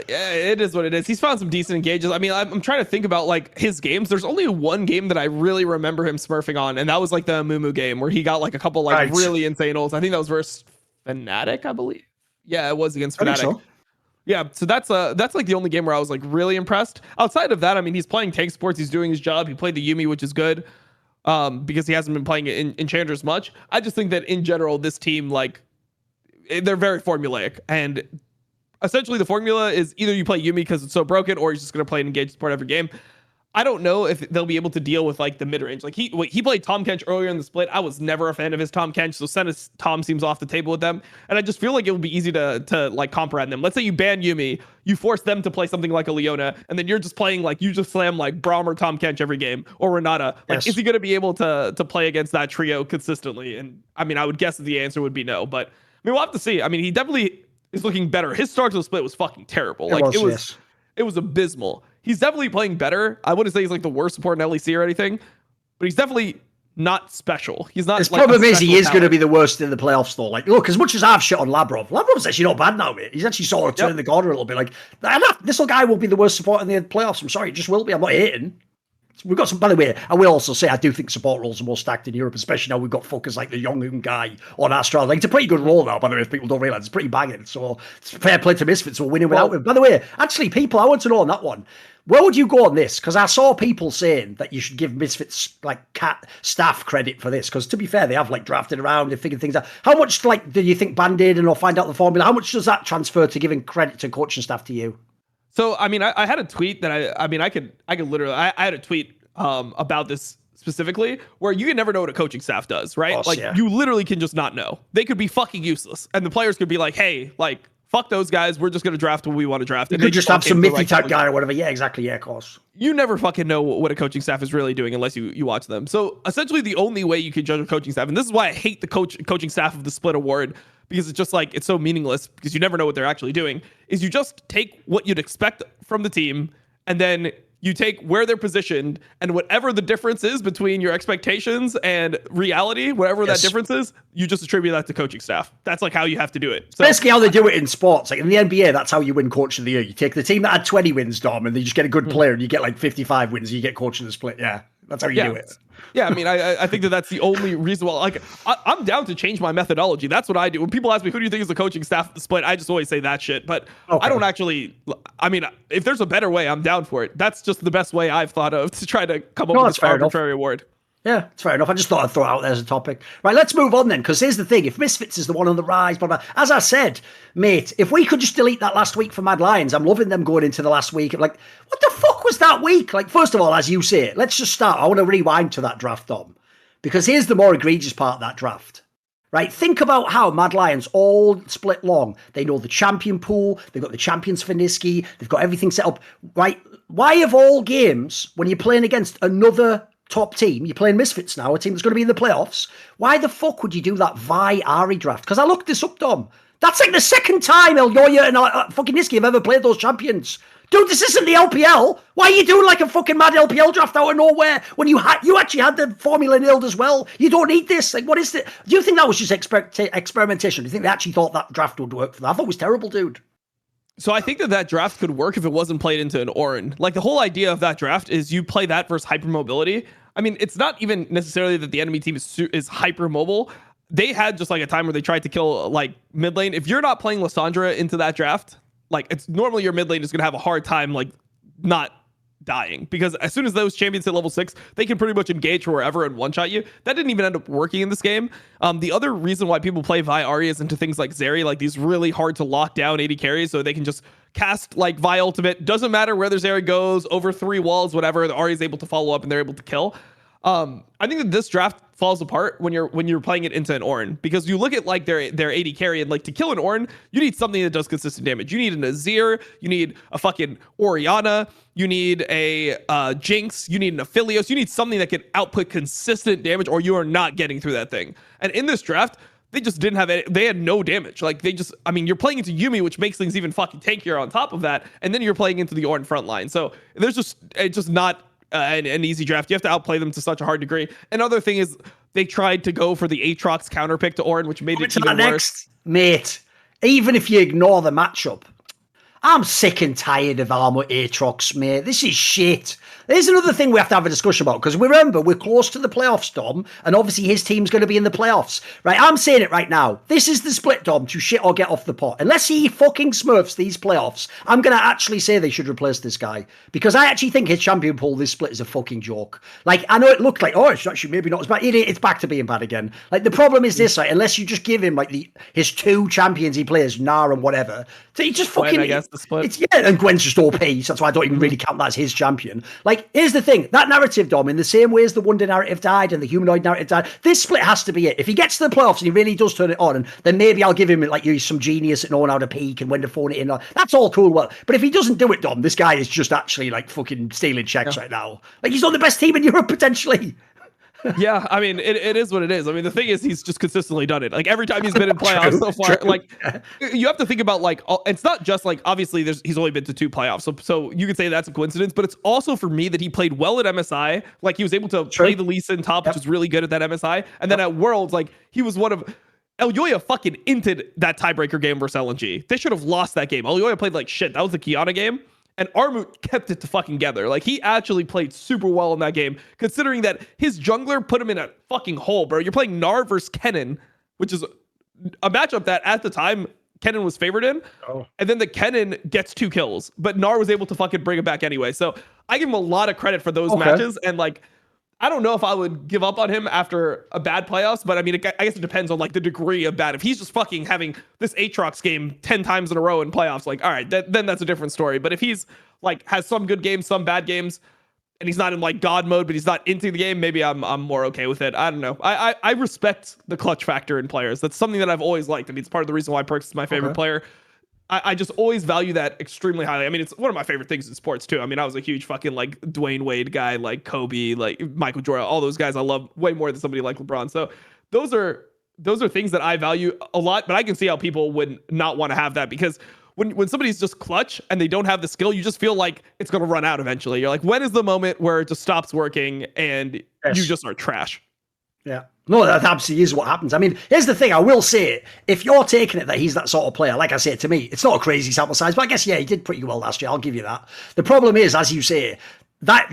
Yeah, it is what it is. He's found some decent engages. I mean, I'm trying to think about like his games. There's only one game that I really remember him smurfing on, and that was like the Mumu game where he got like a couple like really insane ults. I think that was versus Fnatic, I believe. Yeah, it was against Fnatic. So. Yeah, so that's like the only game where I was like really impressed. Outside of that, I mean, he's playing tank supports. He's doing his job. He played the Yuumi, which is good, because he hasn't been playing it in Challenger's much. I just think that in general, this team like they're very formulaic and. Essentially, the formula is either you play Yuumi because it's so broken, or he's just going to play an engaged support every game. I don't know if they'll be able to deal with like the mid range. Like he played Tahm Kench earlier in the split. I was never a fan of his Tahm Kench, so Senna's Tom seems off the table with them. And I just feel like it would be easy to like comprehend them. Let's say you ban Yuumi, you force them to play something like a Leona, and then you're just playing like you just slam like Braum or Tahm Kench every game or Renata. Like, yes. Is he going to be able to play against that trio consistently? And I mean, I would guess that the answer would be no. But I mean, we'll have to see. I mean, he definitely is looking better. His start to the split was fucking terrible. It was abysmal. He's definitely playing better. I wouldn't say he's like the worst support in LEC or anything, but he's definitely not special. He's not. His problem is he is going to be the worst in the playoffs, though. Like, look, as much as I've shit on Lavrov's actually not bad now, mate. He's actually sort of turned the corner a little bit. Like, this little guy will be the worst support in the playoffs. I'm sorry, it just will be. I'm not hating. We've got some, by the way, I will also say I do think support roles are more stacked in Europe, especially now we've got fuckers like the Yongun guy on Astralis. Like, it's a pretty good role now, by the way, if people don't realise. It's pretty banging. So it's fair play to Misfits for winning without him. By the way, actually, people, I want to know on that one, where would you go on this? Because I saw people saying that you should give Misfits like staff credit for this. Because to be fair, they have like drafted around and figured things out. How much like do you think Band-Aid and or find out the formula? How much does that transfer to giving credit to coaching staff to you? So I mean, I had a tweet that I could literally I had a tweet about this specifically where you can never know what a coaching staff does, right? Course, like you literally can just not know. They could be fucking useless and the players could be like, hey, like fuck those guys, we're just going to draft what we want to draft. You could just have some mythy type guy or whatever. Yeah, exactly. Yeah, of course. You never fucking know what a coaching staff is really doing unless you watch them. So essentially the only way you can judge a coaching staff, and this is why I hate the coaching staff of the Split Award, because it's just like, it's so meaningless because you never know what they're actually doing, is you just take what you'd expect from the team and then you take where they're positioned, and whatever the difference is between your expectations and reality, whatever that difference is, you just attribute that to coaching staff. That's like how you have to do it. So, basically how they do it in sports. Like in the NBA, that's how you win Coach of the Year. You take the team that had 20 wins, Dom, and then you just get a good player, and you get like 55 wins, and you get Coach of the Split. Yeah, that's how you do it. Yeah, I mean, I think that's the only reason why. Like, I'm down to change my methodology. That's what I do. When people ask me, who do you think is the coaching staff of the Split, I just always say that shit. But I don't actually. I mean, if there's a better way, I'm down for it. That's just the best way I've thought of to try to come up with this arbitrary award. Yeah, it's fair enough. I just thought I'd throw it out there as a topic. Right, let's move on then, because here's the thing. If Misfits is the one on the rise, blah, blah, as I said, mate, if we could just delete that last week for Mad Lions, I'm loving them going into the last week. Like, what the fuck was that week? Like, first of all, as you say, let's just start. I want to rewind to that draft, Dom, because here's the more egregious part of that draft. Right, think about how Mad Lions all split long. They know the champion pool. They've got the champions for NISQY. They've got everything set up. Right, why of all games, when you're playing against another top team, you're playing Misfits now, a team that's going to be in the playoffs, why the fuck would you do that Vi Ari draft? Because I looked this up, Dom. That's like the second time El Yoya and fucking NISQY have ever played those champions. Dude, this isn't the LPL. Why are you doing like a fucking mad LPL draft out of nowhere when you actually had the formula nailed as well? You don't need this. Like, what is it? Do you think that was just experimentation? Do you think they actually thought that draft would work for them? I thought it was terrible, dude. So I think that draft could work if it wasn't played into an Orin. Like, the whole idea of that draft is you play that versus hypermobility. I mean, it's not even necessarily that the enemy team is hyper mobile. They had just like a time where they tried to kill like mid lane. If you're not playing Lissandra into that draft, like, it's normally your mid lane is going to have a hard time like not dying, because as soon as those champions hit level 6, they can pretty much engage from wherever and one-shot you. That didn't even end up working in this game. The other reason why people play Vi Ari is into things like Zeri, like these really hard to lock down AD carries, so they can just cast like Vi ultimate. Doesn't matter where their Zeri goes, over 3 walls, whatever, the Ari is able to follow up and they're able to kill. I think that this draft falls apart when you're playing it into an Ornn, because you look at like their AD carry, and like to kill an Ornn, you need something that does consistent damage. You need an Azir, you need a fucking Orianna, you need a Jinx, you need an Aphelios, you need something that can output consistent damage, or you are not getting through that thing. And in this draft, they just didn't have it. They had no damage. Like you're playing into Yuumi, which makes things even fucking tankier on top of that. And then you're playing into the Ornn front line. So it's just not an easy draft. You have to outplay them to such a hard degree. Another thing is they tried to go for the Aatrox counter pick to Ornn, which made it even worse. Mate, even if you ignore the matchup, I'm sick and tired of Armor Aatrox, mate. This is shit. There's another thing we have to have a discussion about, because remember, we're close to the playoffs, Dom, and obviously his team's going to be in the playoffs. Right, I'm saying it right now. This is the split, Dom, to shit or get off the pot. Unless he fucking smurfs these playoffs, I'm going to actually say they should replace this guy, because I actually think his champion pool, this split, is a fucking joke. Like, I know it looked like, oh, it's actually maybe not as bad. It's back to being bad again. Like, the problem is this, right, unless you just give him, like, his two champions he plays, Gnar and whatever, so he just fucking... Gwen, I guess, the split. And Gwen's just OP, so that's why I don't even really count that as his champion. Like, here's the thing. That narrative, Dom, in the same way as the Wonder narrative died and the humanoid narrative died, this split has to be it. If he gets to the playoffs and he really does turn it on, then maybe I'll give him, like, some genius at knowing how to peak and when to phone it in. That's all cool. Well, but if he doesn't do it, Dom, this guy is just actually, like, fucking stealing checks right now. Like, he's on the best team in Europe, potentially. Yeah, I mean, it is what it is. I mean, the thing is, he's just consistently done it. Like, every time he's been in playoffs so far, like, you have to think about, like, it's not just, like, obviously, he's only been to 2 playoffs, so you could say that's a coincidence, but it's also, for me, that he played well at MSI. Like, he was able to play the Lee Sin top, which is really good at that MSI, and then at Worlds, like, he was one of... Elyoya fucking inted that tiebreaker game versus LNG. They should have lost that game. Elyoya played like shit. That was the Kiana game. And Armut kept it to fucking together. Like, he actually played super well in that game, considering that his jungler put him in a fucking hole, bro. You're playing Gnar versus Kennen, which is a matchup that at the time Kennen was favored in. Oh. And then the Kennen gets 2 kills, but Gnar was able to fucking bring it back anyway. So I give him a lot of credit for those matches. And like, I don't know if I would give up on him after a bad playoffs, but I mean, I guess it depends on like the degree of bad. If he's just fucking having this Aatrox game 10 times in a row in playoffs, like, all right, then that's a different story. But if he's like has some good games, some bad games, and he's not in like God mode, but he's not into the game, maybe I'm more okay with it. I don't know. I respect the clutch factor in players. That's something that I've always liked. I mean, it's part of the reason why Perkz is my favorite player. I just always value that extremely highly. I mean, it's one of my favorite things in sports too. I mean, I was a huge fucking like Dwayne Wade guy, like Kobe, like Michael Jordan, all those guys I love way more than somebody like LeBron. So those are things that I value a lot, but I can see how people would not want to have that, because when somebody's just clutch and they don't have the skill, you just feel like it's going to run out eventually. You're like, when is the moment where it just stops working and you just are trash? Yeah. No, that absolutely is what happens. I mean, here's the thing. I will say it. If you're taking it that he's that sort of player, like I say, to me, it's not a crazy sample size, but I guess, yeah, he did pretty well last year. I'll give you that. The problem is, as you say, that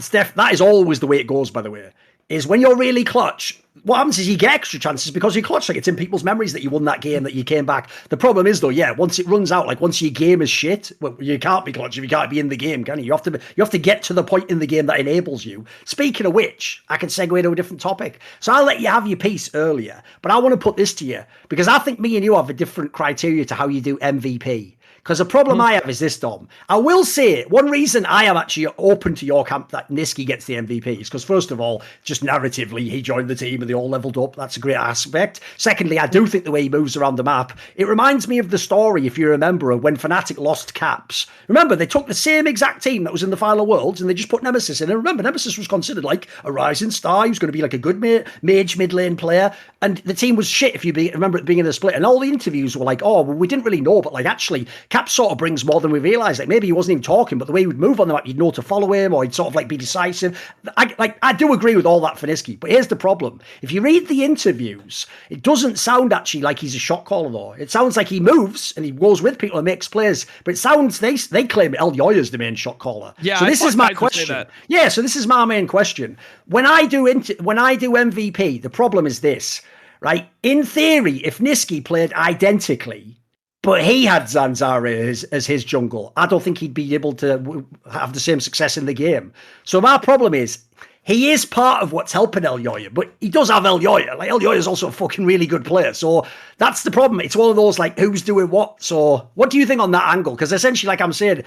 is always the way it goes, by the way, is when you're really clutch, what happens is you get extra chances because you clutch. Like, it's in people's memories that you won that game, that you came back. The problem is, though, yeah, once it runs out, like once your game is shit, well, you can't be clutch if you can't be in the game, can you? You have to get to the point in the game that enables you. Speaking of which, I can segue to a different topic. So I'll let you have your piece earlier, but I want to put this to you, because I think me and you have a different criteria to how you do MVP. Because the problem I have is this, Dom. I will say, one reason I am actually open to your camp that NISQY gets the MVP is because, first of all, just narratively, he joined the team and they all leveled up. That's a great aspect. Secondly, I do think the way he moves around the map, it reminds me of the story, if you remember, when Fnatic lost Caps. Remember, they took the same exact team that was in the Final Worlds and they just put Nemesis in. And remember, Nemesis was considered like a rising star. He was going to be like a good mage mid-lane player. And the team was shit, if you remember at the beginning of the split. And all the interviews were like, oh, well, we didn't really know, but like actually, Caps sort of brings more than we realised. Like, maybe he wasn't even talking, but the way he would move on the map, you'd know to follow him, or he'd sort of like be decisive. I do agree with all that for NISQY, but here's the problem. If you read the interviews, it doesn't sound actually like he's a shot caller, though. It sounds like he moves and he goes with people and makes plays, but it sounds, they claim Elyoya's the main shot caller. Yeah, so this is my question. Yeah, so this is my main question. When I do MVP, the problem is this, right? In theory, if NISQY played identically, but he had Zanzara as his jungle, I don't think he'd be able to have the same success in the game. So my problem is, he is part of what's helping Elyoya, but he does have Elyoya. Like, Elyoya is also a fucking really good player. So that's the problem. It's one of those, like, who's doing what? So what do you think on that angle? Because essentially, like I'm saying,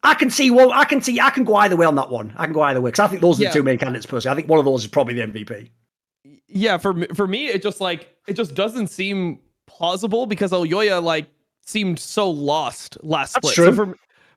I can see. Well, I can go either way on that one. I can go either way because I think those are the two main candidates. Personally, I think one of those is probably the MVP. Yeah, for me, it just doesn't seem plausible because Elyoya like seemed so lost last That's split. true.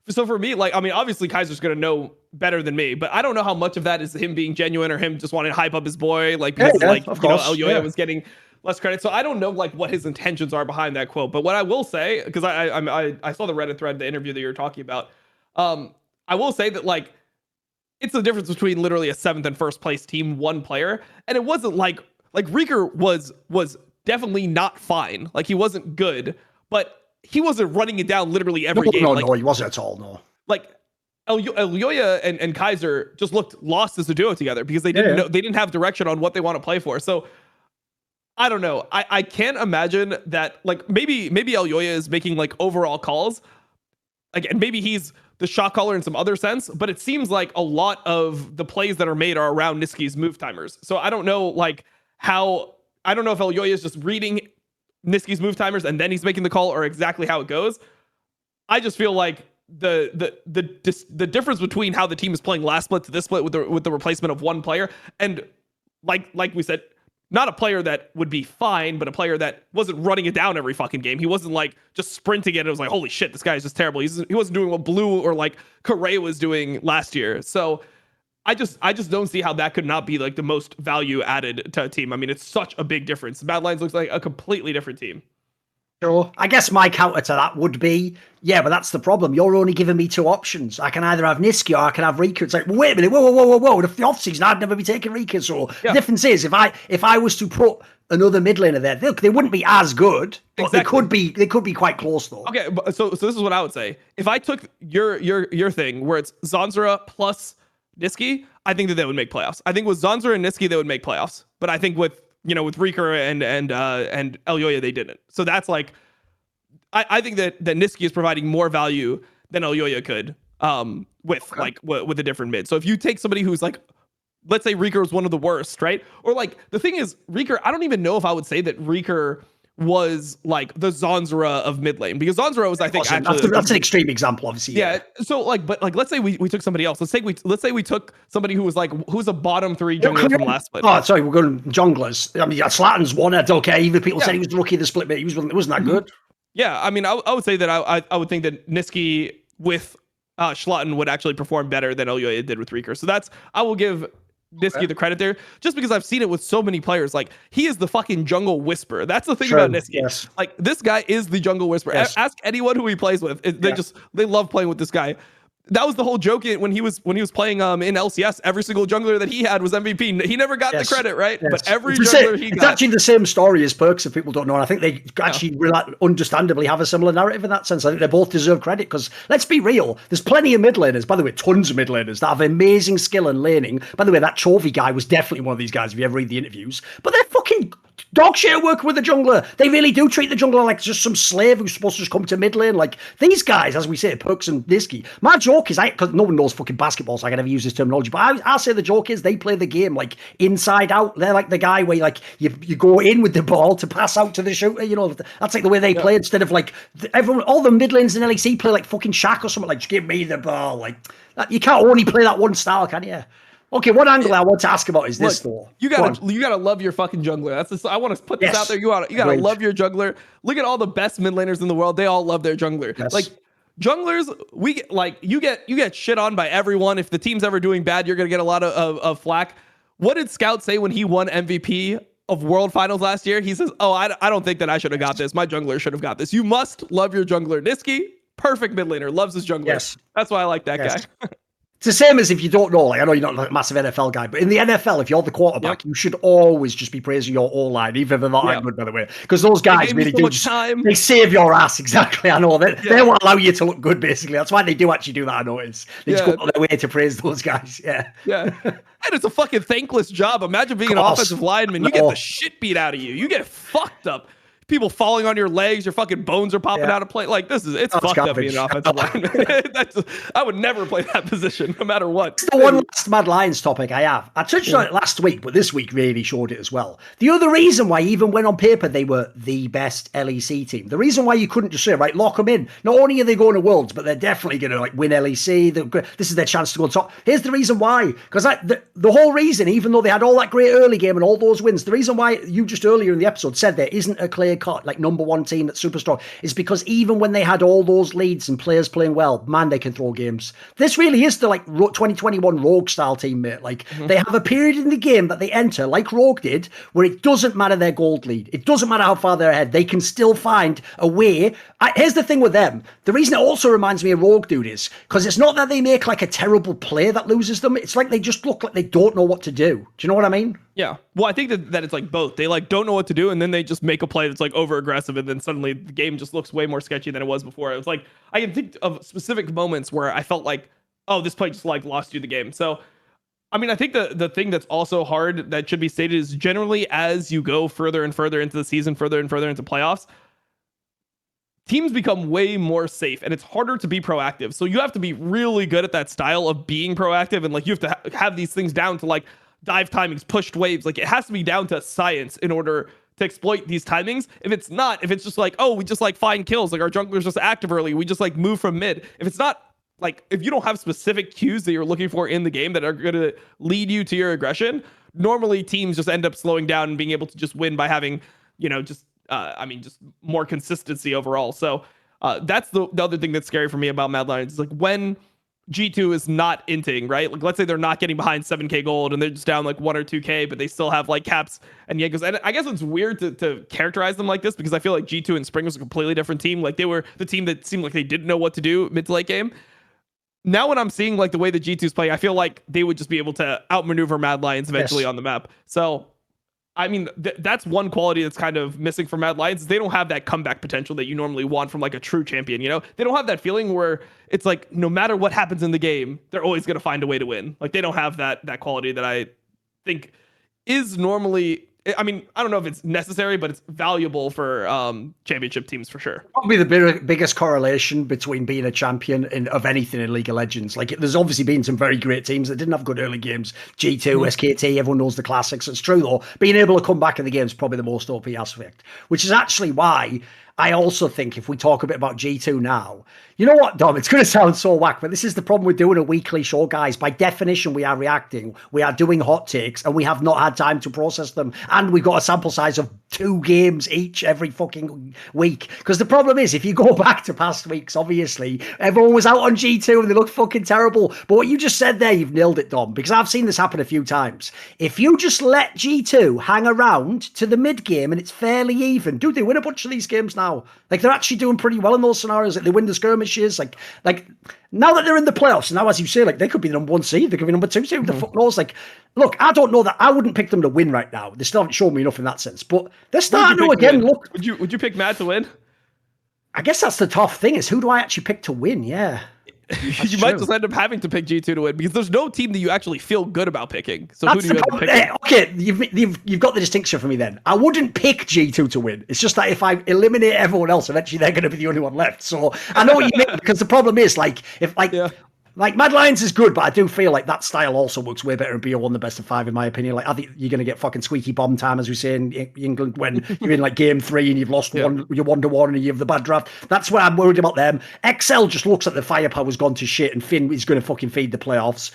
So for me, like, I mean, obviously Kaiser's gonna know better than me, but I don't know how much of that is him being genuine or him just wanting to hype up his boy, like because Elyoya was getting less credit. So I don't know like what his intentions are behind that quote. But what I will say, because I saw the Reddit thread, the interview that you were talking about, I will say that like it's the difference between literally a 7th and 1st place team, one player, and it wasn't like Rieker was definitely not fine, like he wasn't good, but he wasn't running it down literally every game. No, he wasn't at all. No, like Elyoya and Kaiser just looked lost as a duo together because they didn't know, they didn't have direction on what they want to play for. So I don't know. I can't imagine that like maybe Elyoya is making like overall calls, like, and maybe he's the shot caller in some other sense, but it seems like a lot of the plays that are made are around NISQY's move timers. So I don't know like how, I don't know if Elyoya is just reading NISQY's move timers and then he's making the call or exactly how it goes. I just feel like the difference between how the team is playing last split to this split with the replacement of one player, and like we said, not a player that would be fine, but a player that wasn't running it down every fucking game. He wasn't like just sprinting it. It was like, holy shit, this guy is just terrible. He wasn't doing what Blue or like Correa was doing last year. So I just don't see how that could not be like the most value added to a team. I mean, it's such a big difference. Mad Lions looks like a completely different team. Sure. I guess my counter to that would be, yeah, but that's the problem. You're only giving me two options. I can either have NISQY or I can have Rieker. It's like, well, wait a minute, whoa. The off-season, I'd never be taking Rieker. So the difference is, if I was to put another mid laner there, they wouldn't be as good, but exactly. they could be quite close though. Okay, so this is what I would say. If I took your thing where it's Zanzara plus NISQY, I think that they would make playoffs. I think with Zanzara and NISQY, they would make playoffs. But I think with Rieker and Elyoya, they didn't. So that's like, I think that NISQY is providing more value than Elyoya could with a different mid. So if you take somebody who's like, let's say Rieker was one of the worst, right? Or like the thing is, Rieker, I don't even know if I would say that Rieker was like the Zanzara of mid lane, because Zanzara was, I think, actually that's an extreme example, obviously. Yeah. So like, but like, let's say we took somebody else. Let's say we took somebody who was like, who's a bottom 3 jungler from last split. Oh, sorry, we're going junglers. I mean, Slatin's one. I don't care. Even people said he was the rookie of the split, but it wasn't that good. Yeah, I mean, I would say that I would think that NISQY with Schlatten would actually perform better than Elyoya did with Rieker. So I will give NISQY the credit there, just because I've seen it with so many players. Like, he is the fucking jungle whisperer. That's the thing about NISQY. Yes. Like, this guy is the jungle whisperer. Yes. Ask anyone who he plays with. They love playing with this guy. That was the whole joke when he was playing in LCS. Every single jungler that he had was MVP. He never got the credit, right? Yes. But every jungler he got. It's actually the same story as Perks, if people don't know. And I think they actually understandably have a similar narrative in that sense. I think they both deserve credit, because let's be real, there's plenty of mid laners, by the way, tons of mid laners that have amazing skill in laning. By the way, that Chovy guy was definitely one of these guys if you ever read the interviews. But they're fucking dog shit working with the jungler. They really do treat the jungler like just some slave who's supposed to just come to mid lane. Like, these guys, as we say, Perks and NISQY. My joke is, because no one knows fucking basketball, so I can never use this terminology, but I'll say the joke is they play the game like inside out. They're like the guy where like you go in with the ball to pass out to the shooter. That's like the way they play, instead of like everyone, all the mid lanes in LEC play like fucking Shaq or something, like, just give me the ball. Like, you can't only play that one style, can you? Okay, one angle I want to ask about is this though. You gotta love your fucking jungler. I want to put this out there. You gotta love your jungler. Look at all the best mid laners in the world. They all love their jungler. Yes. Like, junglers, you get shit on by everyone. If the team's ever doing bad, you're gonna get a lot of flack. What did Scout say when he won MVP of World Finals last year? He says, "Oh, I don't think that I should have got this. My jungler should have got this." You must love your jungler. NISQY, perfect mid laner, loves his jungler. Yes. That's why I like that guy. It's the same as if you don't know, like, I know you're not like a massive NFL guy, but in the NFL, if you're the quarterback, you should always just be praising your O-line, even if they're not good, by the way. Because those guys really do they save your ass, exactly. I know. They won't allow you to look good, basically. That's why they do actually do that, I notice. They just go out of their way to praise those guys, Yeah. And it's a fucking thankless job. Imagine being an offensive lineman. You get the shit beat out of you. You get fucked up. people falling on your legs, your fucking bones are popping out of play. Like it's fucked up being an offensive lineman. I would never play that position, no matter what. It's the one last Mad Lions topic I have. I touched on it last week, but this week really showed it as well. The other reason why, even when on paper they were the best LEC team, the reason why you couldn't just say, right, lock them in. Not only are they going to Worlds, but they're definitely going to like win LEC. This is their chance to go on top. Here's the reason why. Because the whole reason, even though they had all that great early game and all those wins, the reason why you just earlier in the episode said there isn't a clear cut like number one team that's super strong is because even when they had all those leads and players playing well, man, they can throw games. This really is the like 2021 Rogue style team, mate. Like they have a period in the game that they enter, like Rogue did, where it doesn't matter their gold lead. It doesn't matter how far they're ahead. They can still find a way. Here's the thing with them. The reason it also reminds me of Rogue, dude, is because it's not that they make like a terrible play that loses them. It's like they just look like they don't know what to do. Do you know what I mean? Yeah. Well, I think that it's like both. They like don't know what to do, and then they just make a play that's like over aggressive, and then suddenly the game just looks way more sketchy than it was before. It was like I can think of specific moments where I felt like, oh, this play just like lost you the game. So I mean, I think the thing that's also hard that should be stated is generally as you go further and further into the season, further and further into playoffs, teams become way more safe and it's harder to be proactive. So you have to be really good at that style of being proactive, and like you have to have these things down to like dive timings, pushed waves. Like it has to be down to science in order to exploit these timings. If it's not, if it's just like, oh, we just like find kills, like our jungler's just active early, we just like move from mid. If it's not like, if you don't have specific cues that you're looking for in the game that are going to lead you to your aggression, normally teams just end up slowing down and being able to just win by having, just more consistency overall. So that's the other thing that's scary for me about Mad Lions is like when G2 is not inting, right? Like let's say they're not getting behind 7k gold and they're just down like 1 or 2k, but they still have like Caps and Jaegers. And I guess it's weird to characterize them like this because I feel like G2 and Spring was a completely different team. Like they were the team that seemed like they didn't know what to do mid to late game. Now when I'm seeing like the way the G2's play, I feel like they would just be able to outmaneuver Mad Lions eventually on the map. So I mean, that's one quality that's kind of missing from Mad Lions. They don't have that comeback potential that you normally want from like a true champion, They don't have that feeling where it's like, no matter what happens in the game, they're always going to find a way to win. Like they don't have that quality that I think is normally, I mean, I don't know if it's necessary, but it's valuable for championship teams for sure. Probably the biggest correlation between being a champion of anything in League of Legends. Like, there's obviously been some very great teams that didn't have good early games. G2, SKT, everyone knows the classics. It's true, though. Being able to come back in the game is probably the most OP aspect, which is actually why I also think if we talk a bit about G2 now, you know what, Dom? It's going to sound so whack, but this is the problem with doing a weekly show, guys. By definition, we are reacting. We are doing hot takes, and we have not had time to process them. And we've got a sample size of 2 games each every fucking week. Because the problem is, if you go back to past weeks, obviously, everyone was out on G2 and they looked fucking terrible. But what you just said there, you've nailed it, Dom, because I've seen this happen a few times. If you just let G2 hang around to the mid game and it's fairly even, dude, they win a bunch of these games now. Like, they're actually doing pretty well in those scenarios. Like, they win the skirmishes. Like now that they're in the playoffs, now, as you say, like, they could be the number 1 seed. They could be number 2 seed. The fuck knows? Like, look, I don't know that. I wouldn't pick them to win right now. They still haven't shown me enough in that sense. But they're starting to again look. Would you pick Mad to win? I guess that's the tough thing is who do I actually pick to win? Yeah. You might just end up having to pick G2 to win because there's no team that you actually feel good about picking. So who do you end up picking? Okay, you've got the distinction for me then. I wouldn't pick G2 to win. It's just that if I eliminate everyone else, eventually they're going to be the only one left. So I know what you mean because the problem is like Like Mad Lions is good, but I do feel like that style also works way better in BO1 the best of 5 in my opinion. Like I think you're going to get fucking squeaky bomb time as we say in England when you're in like game 3 and you've lost you're 1-1 and you have the bad draft. That's why I'm worried about them. XL just looks like the firepower's gone to shit and Finn is going to fucking feed the playoffs.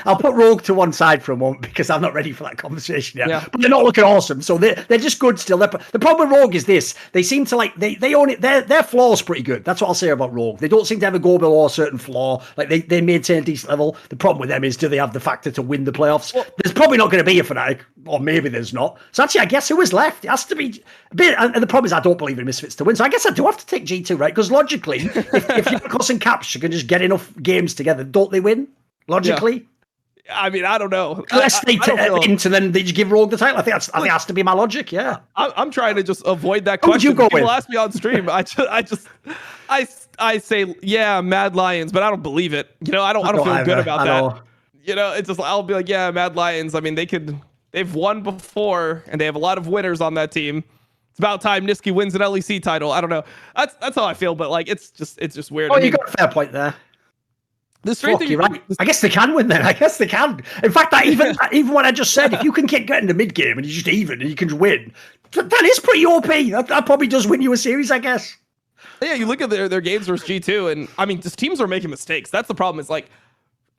I'll put Rogue to one side for a moment because I'm not ready for that conversation yet. Yeah. But they're not looking awesome, so they're just good still. The problem with Rogue is this: they seem to like they own it. Their floor's pretty good. That's what I'll say about Rogue. They don't seem to ever go below a certain floor. Like they maintain a decent level. The problem with them is, do they have the factor to win the playoffs? Well, there's probably not going to be a Fnatic, or maybe there's not. So actually, I guess who is left? It has to be a bit. And the problem is, I don't believe in Misfits to win. So I guess I do have to take G2, right? Because logically, if you're crossing caps, you can just get enough games together. Don't they win? Logically. Yeah. I mean, I don't know. Unless they and then they just give Rogue the title. I think it has to be my logic. Yeah, I'm trying to just avoid that question. Would you go People with? ask me on stream. I say yeah, Mad Lions, but I don't believe it. I don't feel good about that. It's just I'll be like, yeah, Mad Lions. I mean, they've won before, and they have a lot of winners on that team. It's about time NISQY wins an LEC title. I don't know. That's how I feel, but like it's just weird. Oh, you got a fair point there. The strange thing, you're right. I guess they can win then. I guess they can. In fact, even what I just said, if you can get into mid game and you just even and you can win, that is pretty OP. That probably does win you a series, I guess. Yeah, you look at their games versus G2, and I mean, just teams are making mistakes. That's the problem. Is like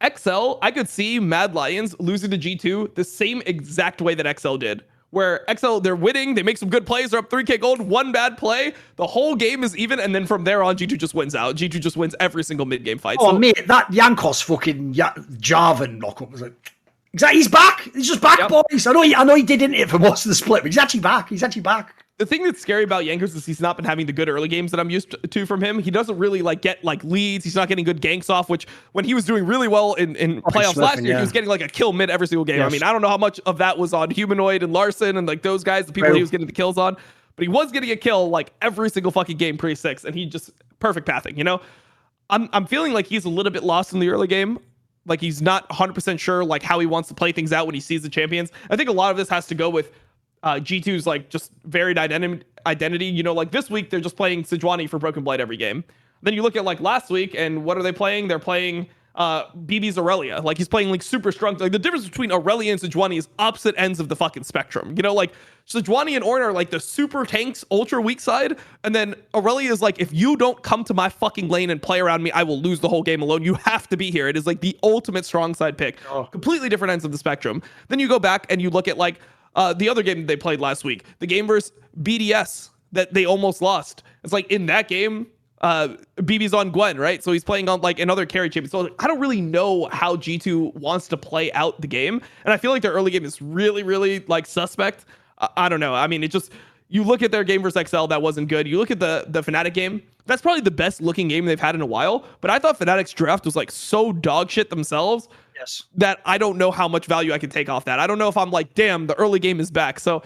XL, I could see Mad Lions losing to G2 the same exact way that XL did. Where XL, they're winning, they make some good plays, they're up 3K gold, one bad play, the whole game is even, and then from there on, G2 just wins out. G2 just wins every single mid-game fight. Oh, mate, that Jankos fucking Jarvan knockup was like, exactly, he's back. He's just back, boys. I know he did it for most of the split, but he's actually back. He's actually back. The thing that's scary about Jankos is he's not been having the good early games that I'm used to from him. He doesn't really like get like leads. He's not getting good ganks off, which when he was doing really well in playoffs last year, he was getting like a kill mid every single game. Yes. I mean, I don't know how much of that was on Humanoid and Larson and like those guys, the people he was getting the kills on, but he was getting a kill like every single fucking game pre-6, and he just perfect pathing, you know? I'm feeling like he's a little bit lost in the early game. Like he's not 100% sure like how he wants to play things out when he sees the champions. I think a lot of this has to go with G2's like just varied identity. You know, like this week they're just playing Sejuani for Broken Blade every game. Then you look at like last week and what are they playing? They're playing BB's Aurelia. Like he's playing like super strong. Like the difference between Aurelia and Sejuani is opposite ends of the fucking spectrum. You know, like Sejuani and Ornn are like the super tanks, ultra weak side. And then Aurelia is like, if you don't come to my fucking lane and play around me, I will lose the whole game alone. You have to be here. It is like the ultimate strong side pick. Completely different ends of the spectrum. Then you go back and you look at like the other game they played last week, the game versus BDS that they almost lost. It's like in that game, BB's on Gwen, right? So he's playing on like another carry champion. So I don't really know how G2 wants to play out the game. And I feel like their early game is really, really like suspect. I don't know. I mean, it just, you look at their game versus XL, that wasn't good. You look at the Fnatic game, that's probably the best looking game they've had in a while. But I thought Fnatic's draft was like so dog shit themselves. Yes. That I don't know how much value I can take off that. I don't know if I'm like, damn, the early game is back. So,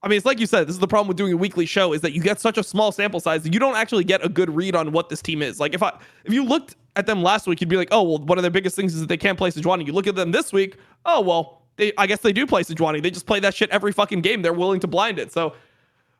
I mean, it's like you said, this is the problem with doing a weekly show is that you get such a small sample size that you don't actually get a good read on what this team is. Like if you looked at them last week, you'd be like, oh, well, one of their biggest things is that they can't play Sejuani. You look at them this week, oh, well, I guess they do play Sejuani. They just play that shit every fucking game. They're willing to blind it. So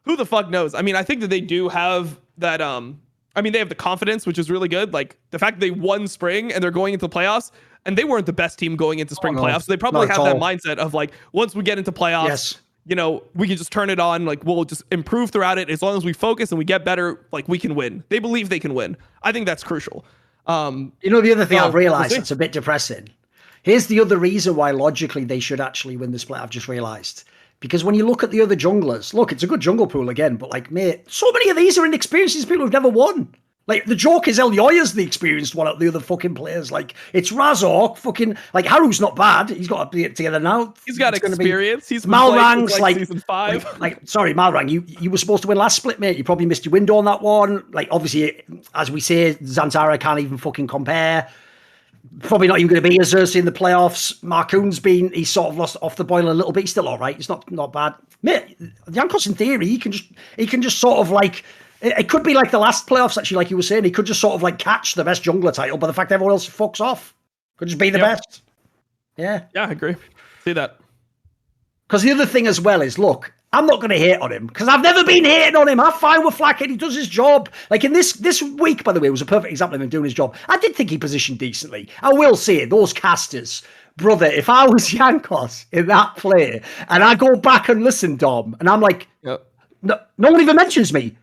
who the fuck knows? I mean, I think that they do have that, I mean, they have the confidence, which is really good. Like the fact that they won spring and they're going into playoffs, and they weren't the best team going into spring playoffs. So they probably have that mindset of like, once we get into playoffs, you know, we can just turn it on. Like we'll just improve throughout it. As long as we focus and we get better, like we can win. They believe they can win. I think that's crucial. You know, the other thing I've realized that's a bit depressing. Here's the other reason why logically they should actually win the split. I've just realized. Because when you look at the other junglers, look, it's a good jungle pool again, but like, mate, so many of these are inexperienced people who've never won. Like, the joke is Elyoya's the experienced one of the other fucking players. Like, it's Razork, fucking, like, Haru's not bad. He's got to be together now. He's got experience. He's Malrang's like season 5. Like, sorry, Malrang, you were supposed to win last split, mate. You probably missed your window on that one. Like, obviously, as we say, Xantara can't even fucking compare. Probably not even going to be as Xerxes in the playoffs. Marcoon's he's sort of lost off the boil a little bit. He's still all right. He's not bad. Mate, Jankos, in theory, he can just sort of like, it could be like the last playoffs, actually, like you were saying. He could just sort of like catch the best jungler title, but the fact everyone else fucks off. Could just be the best. Yeah. Yeah, I agree. See that. Because the other thing as well is, look, I'm not going to hate on him because I've never been hating on him. I'm fine with Flackett. He does his job. Like in this week, by the way, was a perfect example of him doing his job. I did think he positioned decently. I will say it, those casters, brother, if I was Jankos in that play and I go back and listen, Dom, and I'm like, no one even mentions me.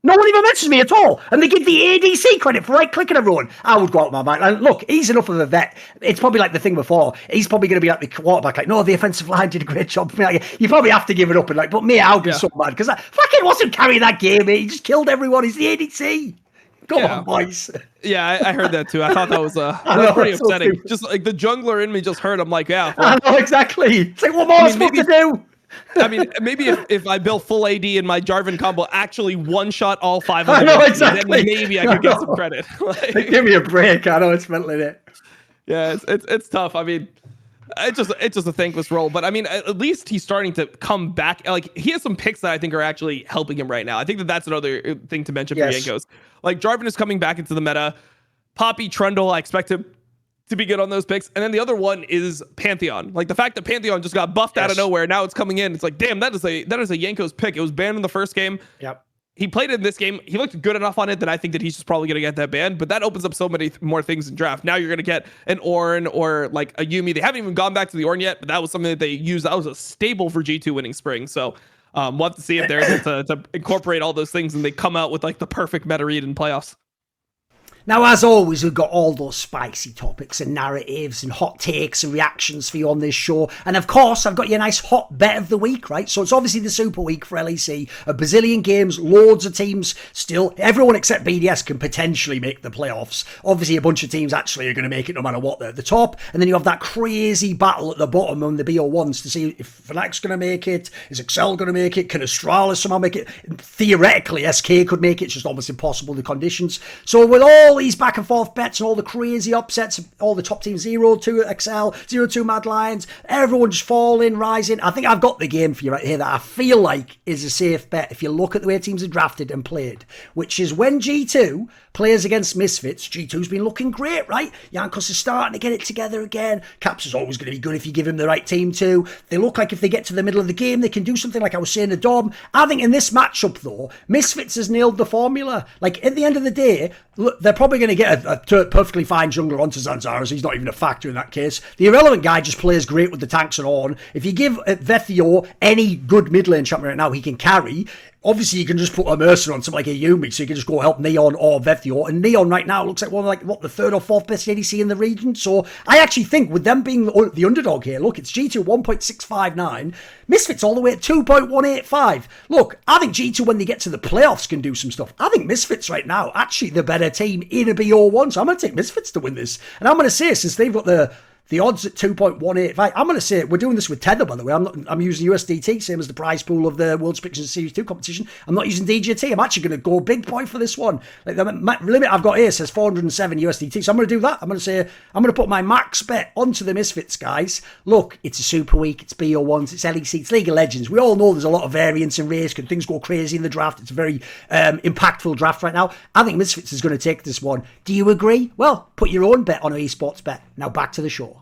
No one even mentions me at all. And they give the ADC credit for right-clicking everyone. I would go out of my mind. And look, he's enough of a vet. It's probably like the thing before. He's probably going to be like the quarterback. Like, no, the offensive line did a great job. Like, you probably have to give it up. And like, but me, I'll be so mad. Because fucking wasn't carrying that game. He just killed everyone. He's the ADC. Come on, boys. Yeah, I heard that too. I thought that was pretty upsetting. Just like the jungler in me just heard. I'm like, yeah. Well, I know, exactly. It's like, what more am I supposed to do? I mean, maybe if I built full AD and my Jarvan combo actually one-shot all 5 of them, I know, exactly. Then maybe I could get some credit. Like, give me a break. I know it's mental in it. Yeah, it's tough. I mean, it's just a thankless role. But I mean, at least he's starting to come back. Like he has some picks that I think are actually helping him right now. I think that's another thing to mention for Jankos. Like Jarvan is coming back into the meta. Poppy, Trundle, I expect him to be good on those picks. And then the other one is Pantheon. Like the fact that Pantheon just got buffed out of nowhere. Now it's coming in. It's like, damn, that is a Yanko's pick. It was banned in the first game. Yep. He played it in this game. He looked good enough on it that I think that he's just probably going to get that ban. But that opens up so many more things in draft. Now you're going to get an Ornn or like a Yuumi. They haven't even gone back to the Ornn yet, but that was something that they used. That was a staple for G2 winning spring. So we'll have to see if they're able to incorporate all those things and they come out with like the perfect meta read in playoffs. Now, as always, we've got all those spicy topics and narratives and hot takes and reactions for you on this show. And of course, I've got you a nice hot bet of the week, right? So it's obviously the Super Week for LEC. A bazillion games, loads of teams still. Everyone except BDS can potentially make the playoffs. Obviously, a bunch of teams actually are going to make it no matter what. They're at the top. And then you have that crazy battle at the bottom on the BO1s to see if Fnatic's going to make it. Is Excel going to make it? Can Astralis somehow make it? Theoretically, SK could make it. It's just almost impossible, the conditions. So with all these back and forth bets and all the crazy upsets, all the top teams, 0-2 Excel, 0-2 Mad Lions, everyone just falling, rising. I think I've got the game for you right here that I feel like is a safe bet if you look at the way teams are drafted and played, which is when G2 plays against Misfits. G2's been looking great, right? Jankos is starting to get it together again. Caps is always going to be good if you give him the right team too. They look like if they get to the middle of the game, they can do something like I was saying to Dom. I think in this matchup though, Misfits has nailed the formula. Like at the end of the day, look, they're probably going to get a perfectly fine jungler onto Zanzara, so he's not even a factor in that case. The irrelevant guy just plays great with the tanks and on. If you give Vethio any good mid lane champion right now, he can carry. Obviously, you can just put a Mercer on something like a Yuumi, so you can just go help Neon or Vethio. And Neon right now looks like one of the third or fourth best ADC in the region. So I actually think with them being the underdog here, look, it's G2 1.659, Misfits all the way at 2.185. Look, I think G2 when they get to the playoffs can do some stuff. I think Misfits right now actually the better team in a BO1, so I'm going to take Misfits to win this. And I'm going to say, since they've got the odds at 2.185. I'm going to say, we're doing this with Tether, by the way. I'm using USDT, same as the prize pool of the World's Pictures Series 2 competition. I'm not using DGT. I'm actually going to go big point for this one. Like the limit I've got here says 407 USDT. So I'm going to do that. I'm going to put my max bet onto the Misfits, guys. Look, it's a Super Week. It's BO1s. It's LEC. It's League of Legends. We all know there's a lot of variance and risk and things go crazy in the draft. It's a very impactful draft right now. I think Misfits is going to take this one. Do you agree? Well, put your own bet on an esports bet. Now back to the show.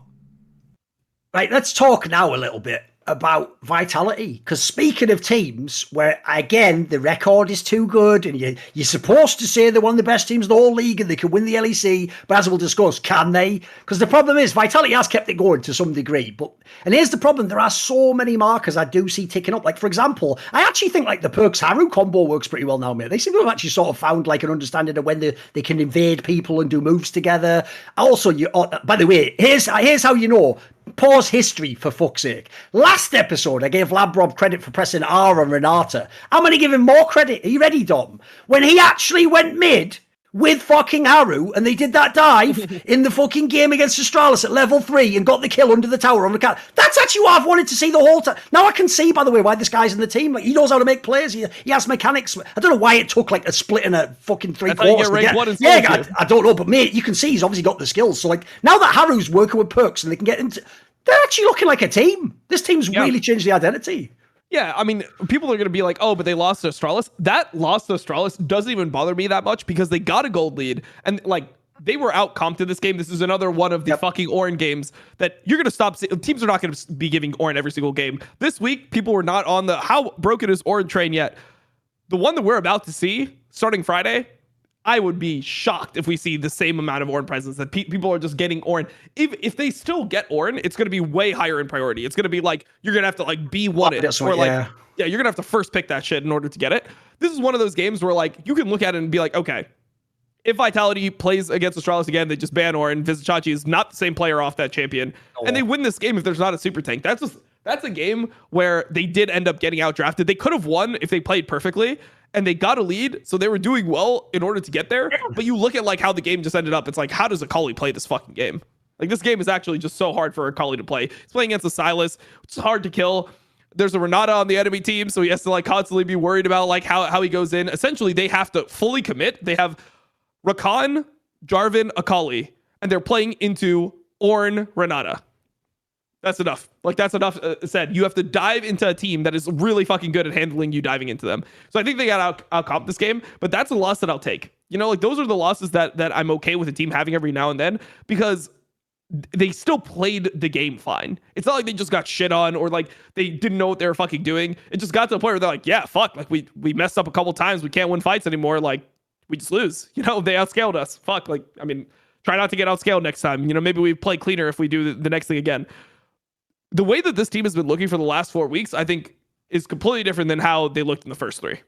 Right, let's talk now a little bit about Vitality, because speaking of teams where, again, the record is too good and you're supposed to say they're one of the best teams in the whole league and they can win the LEC, but as we'll discuss, can they? Because the problem is Vitality has kept it going to some degree, and here's the problem, there are so many markers I do see ticking up. Like, for example, I actually think like the Perks Haru combo works pretty well now, mate. They seem to have actually sort of found like an understanding of when they can invade people and do moves together. Also, by the way, here's how you know. Pause history, for fuck's sake. Last episode, I gave Labrob credit for pressing R on Renata. I'm going to give him more credit. Are you ready, Dom? When he actually went mid with fucking Haru and they did that dive in the fucking game against Astralis at level 3 and got the kill under the tower on the cat. That's actually what I've wanted to see the whole time. Now I can see, by the way, why this guy's in the team. Like, he knows how to make plays. He has mechanics. I don't know why it took like a split and a fucking 3/4. Yeah, I don't know, but mate, you can see he's obviously got the skills. So like now that Haru's working with Perks and they can get into, they're actually looking like a team. This team's really changed the identity. Yeah, I mean, people are going to be like, oh, but they lost to Astralis. That loss to Astralis doesn't even bother me that much because they got a gold lead. And, like, they were out-comped in this game. This is another one of the fucking Ornn games that you're going to stop. Teams are not going to be giving Ornn every single game. This week, people were not on the how broken is Ornn train yet. The one that we're about to see, starting Friday, I would be shocked if we see the same amount of Ornn presence that people are just getting Ornn. If they still get Ornn, it's going to be way higher in priority. It's going to be like, you're going to have to like B1 it. Or like, you're going to have to first pick that shit in order to get it. This is one of those games where like, you can look at it and be like, okay, if Vitality plays against Astralis again, they just ban Ornn. Vizichachi is not the same player off that champion. And they win this game if there's not a super tank. That's a game where they did end up getting out drafted. They could have won if they played perfectly. And they got a lead, so they were doing well in order to get there. But you look at like how the game just ended up. It's like, how does Akali play this fucking game? Like this game is actually just so hard for Akali to play. He's playing against a Silas. It's hard to kill. There's a Renata on the enemy team, so he has to like constantly be worried about like how he goes in. Essentially, they have to fully commit. They have Rakan, Jarvan, Akali, and they're playing into Ornn, Renata. That's enough. Like, that's enough said. You have to dive into a team that is really fucking good at handling you diving into them. So I think they got out-comp this game, but that's a loss that I'll take. You know, like, those are the losses that I'm okay with a team having every now and then, because they still played the game fine. It's not like they just got shit on or like they didn't know what they were fucking doing. It just got to a point where they're like, yeah, fuck, like we messed up a couple times. We can't win fights anymore. Like we just lose. They outscaled us. Fuck. Like, I mean, try not to get outscaled next time. Maybe we play cleaner if we do the next thing again. The way that this team has been looking for the last 4 weeks, I think, is completely different than how they looked in the first 3.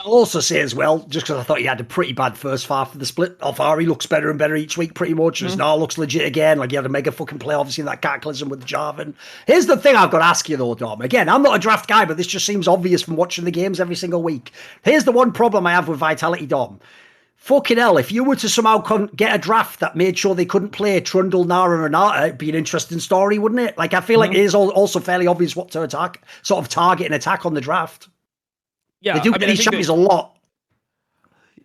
I'll also say as well, just because I thought he had a pretty bad first half of the split, Alfari looks better and better each week pretty much. Now looks legit again. Like he had a mega fucking play, obviously, in that cataclysm with Jarvan. Here's the thing I've got to ask you though, Dom. Again, I'm not a draft guy, but this just seems obvious from watching the games every single week. Here's the one problem I have with Vitality, Dom. Fucking hell, if you were to somehow get a draft that made sure they couldn't play Trundle, Nara, and Renata, it'd be an interesting story, wouldn't it? Like, I feel like it is also fairly obvious what to attack, sort of target and attack on the draft. Yeah, they do get these champions a lot.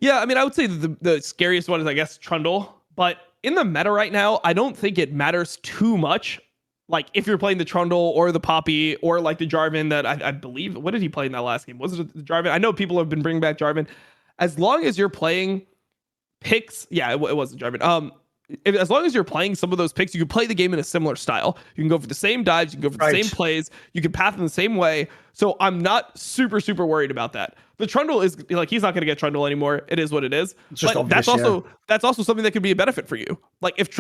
Yeah, I mean, I would say the scariest one is, I guess, Trundle. But in the meta right now, I don't think it matters too much. Like, if you're playing the Trundle or the Poppy or, like, the Jarvan that I believe... What did he play in that last game? Was it the Jarvan? I know people have been bringing back Jarvan. As long as you're playing picks... Yeah, it wasn't Jarvan. As long as you're playing some of those picks, you can play the game in a similar style. You can go for the same dives. You can go for the same plays. You can path in the same way. So I'm not super, super worried about that. The Trundle is like, he's not going to get Trundle anymore. It is what it is. But obvious, that's also something that could be a benefit for you. Like if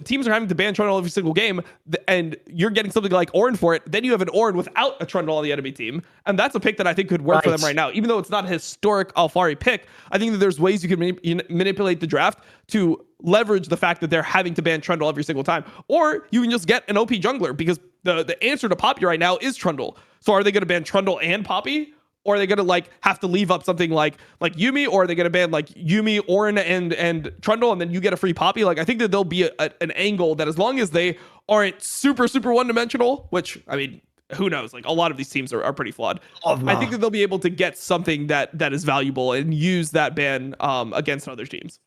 teams are having to ban Trundle every single game and you're getting something like Ornn for it, then you have an Ornn without a Trundle on the enemy team. And that's a pick that I think could work for them right now. Even though it's not a historic Alfari pick, I think that there's ways you can manipulate the draft to leverage the fact that they're having to ban Trundle every single time. Or you can just get an OP jungler because the answer to Poppy right now is Trundle. So are they going to ban Trundle and Poppy? Or are they going to like have to leave up something like Yuumi? Or are they going to ban like Yuumi, Ornn, and Trundle, and then you get a free Poppy? Like I think that there'll be an angle that as long as they aren't super, super one-dimensional, which, I mean, who knows? Like a lot of these teams are pretty flawed. I think that they'll be able to get something that is valuable and use that ban against other teams.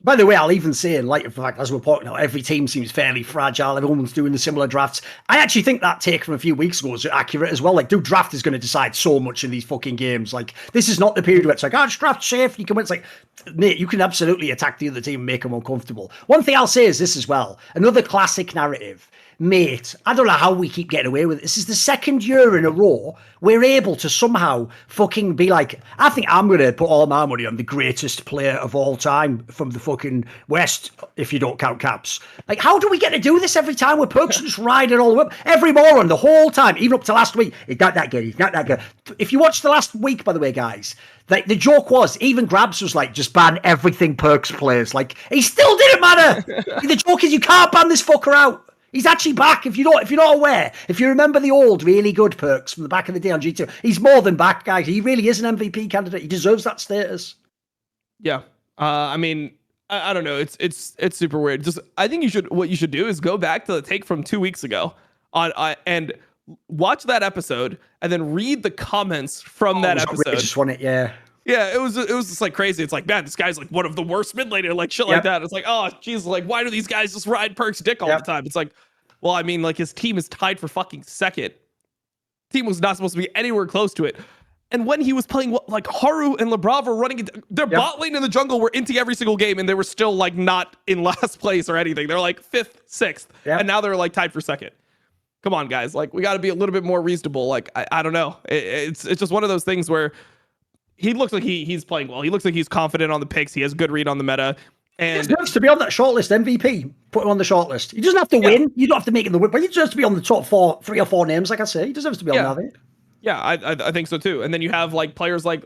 By the way, I'll even say, in light of the fact, as we're pointing out, every team seems fairly fragile. Everyone's doing the similar drafts. I actually think that take from a few weeks ago is accurate as well. Like, dude, draft is going to decide so much in these fucking games. Like, this is not the period where it's like, just draft safe. You can win. It's like, mate, you can absolutely attack the other team and make them uncomfortable. One thing I'll say is this as well. Another classic narrative. Mate, I don't know how we keep getting away with it. This is the second year in a row we're able to somehow fucking be like, I think I'm going to put all my money on the greatest player of all time from the fucking West, if you don't count Caps. Like, how do we get to do this every time we're Perks just riding all the way up? Every moron, the whole time, even up to last week. He's not that good, he's not that good. If you watched the last week, by the way, guys, like the joke was, even Grabs was like, just ban everything Perks plays. Like, he still didn't matter. The joke is you can't ban this fucker out. He's actually back. If you're not aware, if you remember the old really good Perks from the back of the day on G2, he's more than back, guys. He really is an MVP candidate. He deserves that status. Yeah. I mean, I don't know. It's super weird. Just I think what you should do is go back to the take from 2 weeks ago and watch that episode and then read the comments from that episode. I just want it, yeah. Yeah, it was just like crazy. It's like, man, this guy's like one of the worst mid laner, like shit like that. It's like, oh, geez, like why do these guys just ride Perk's dick all the time? It's like, well, I mean, like his team is tied for fucking second. Team was not supposed to be anywhere close to it. And when he was playing, like Haru and Labrov were running, their bot lane in the jungle were into every single game, and they were still like not in last place or anything. They're like 5th, 6th, and now they're like tied for second. Come on, guys, like we got to be a little bit more reasonable. Like I don't know, it's just one of those things where. He looks like he's playing well. He looks like he's confident on the picks. He has good read on the meta. And he deserves to be on that shortlist MVP. Put him on the shortlist. He doesn't have to win. You don't have to make it the win, but he deserves to be on the top 3 or 4 names, like I say. He deserves to be on that. Yeah, I think so too. And then you have like players like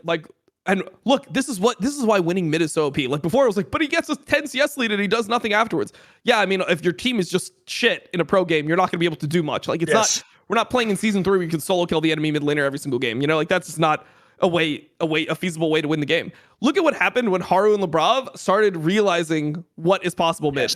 and look, this is why winning mid is so OP. Like before it was like, but he gets a 10 CS lead and he does nothing afterwards. Yeah, I mean, if your team is just shit in a pro game, you're not gonna be able to do much. Like it's not, we're not playing in season 3 where you can solo kill the enemy mid laner every single game. You know, like that's just not a feasible way to win the game. Look at what happened when Haru and Labrov started realizing what is possible mid.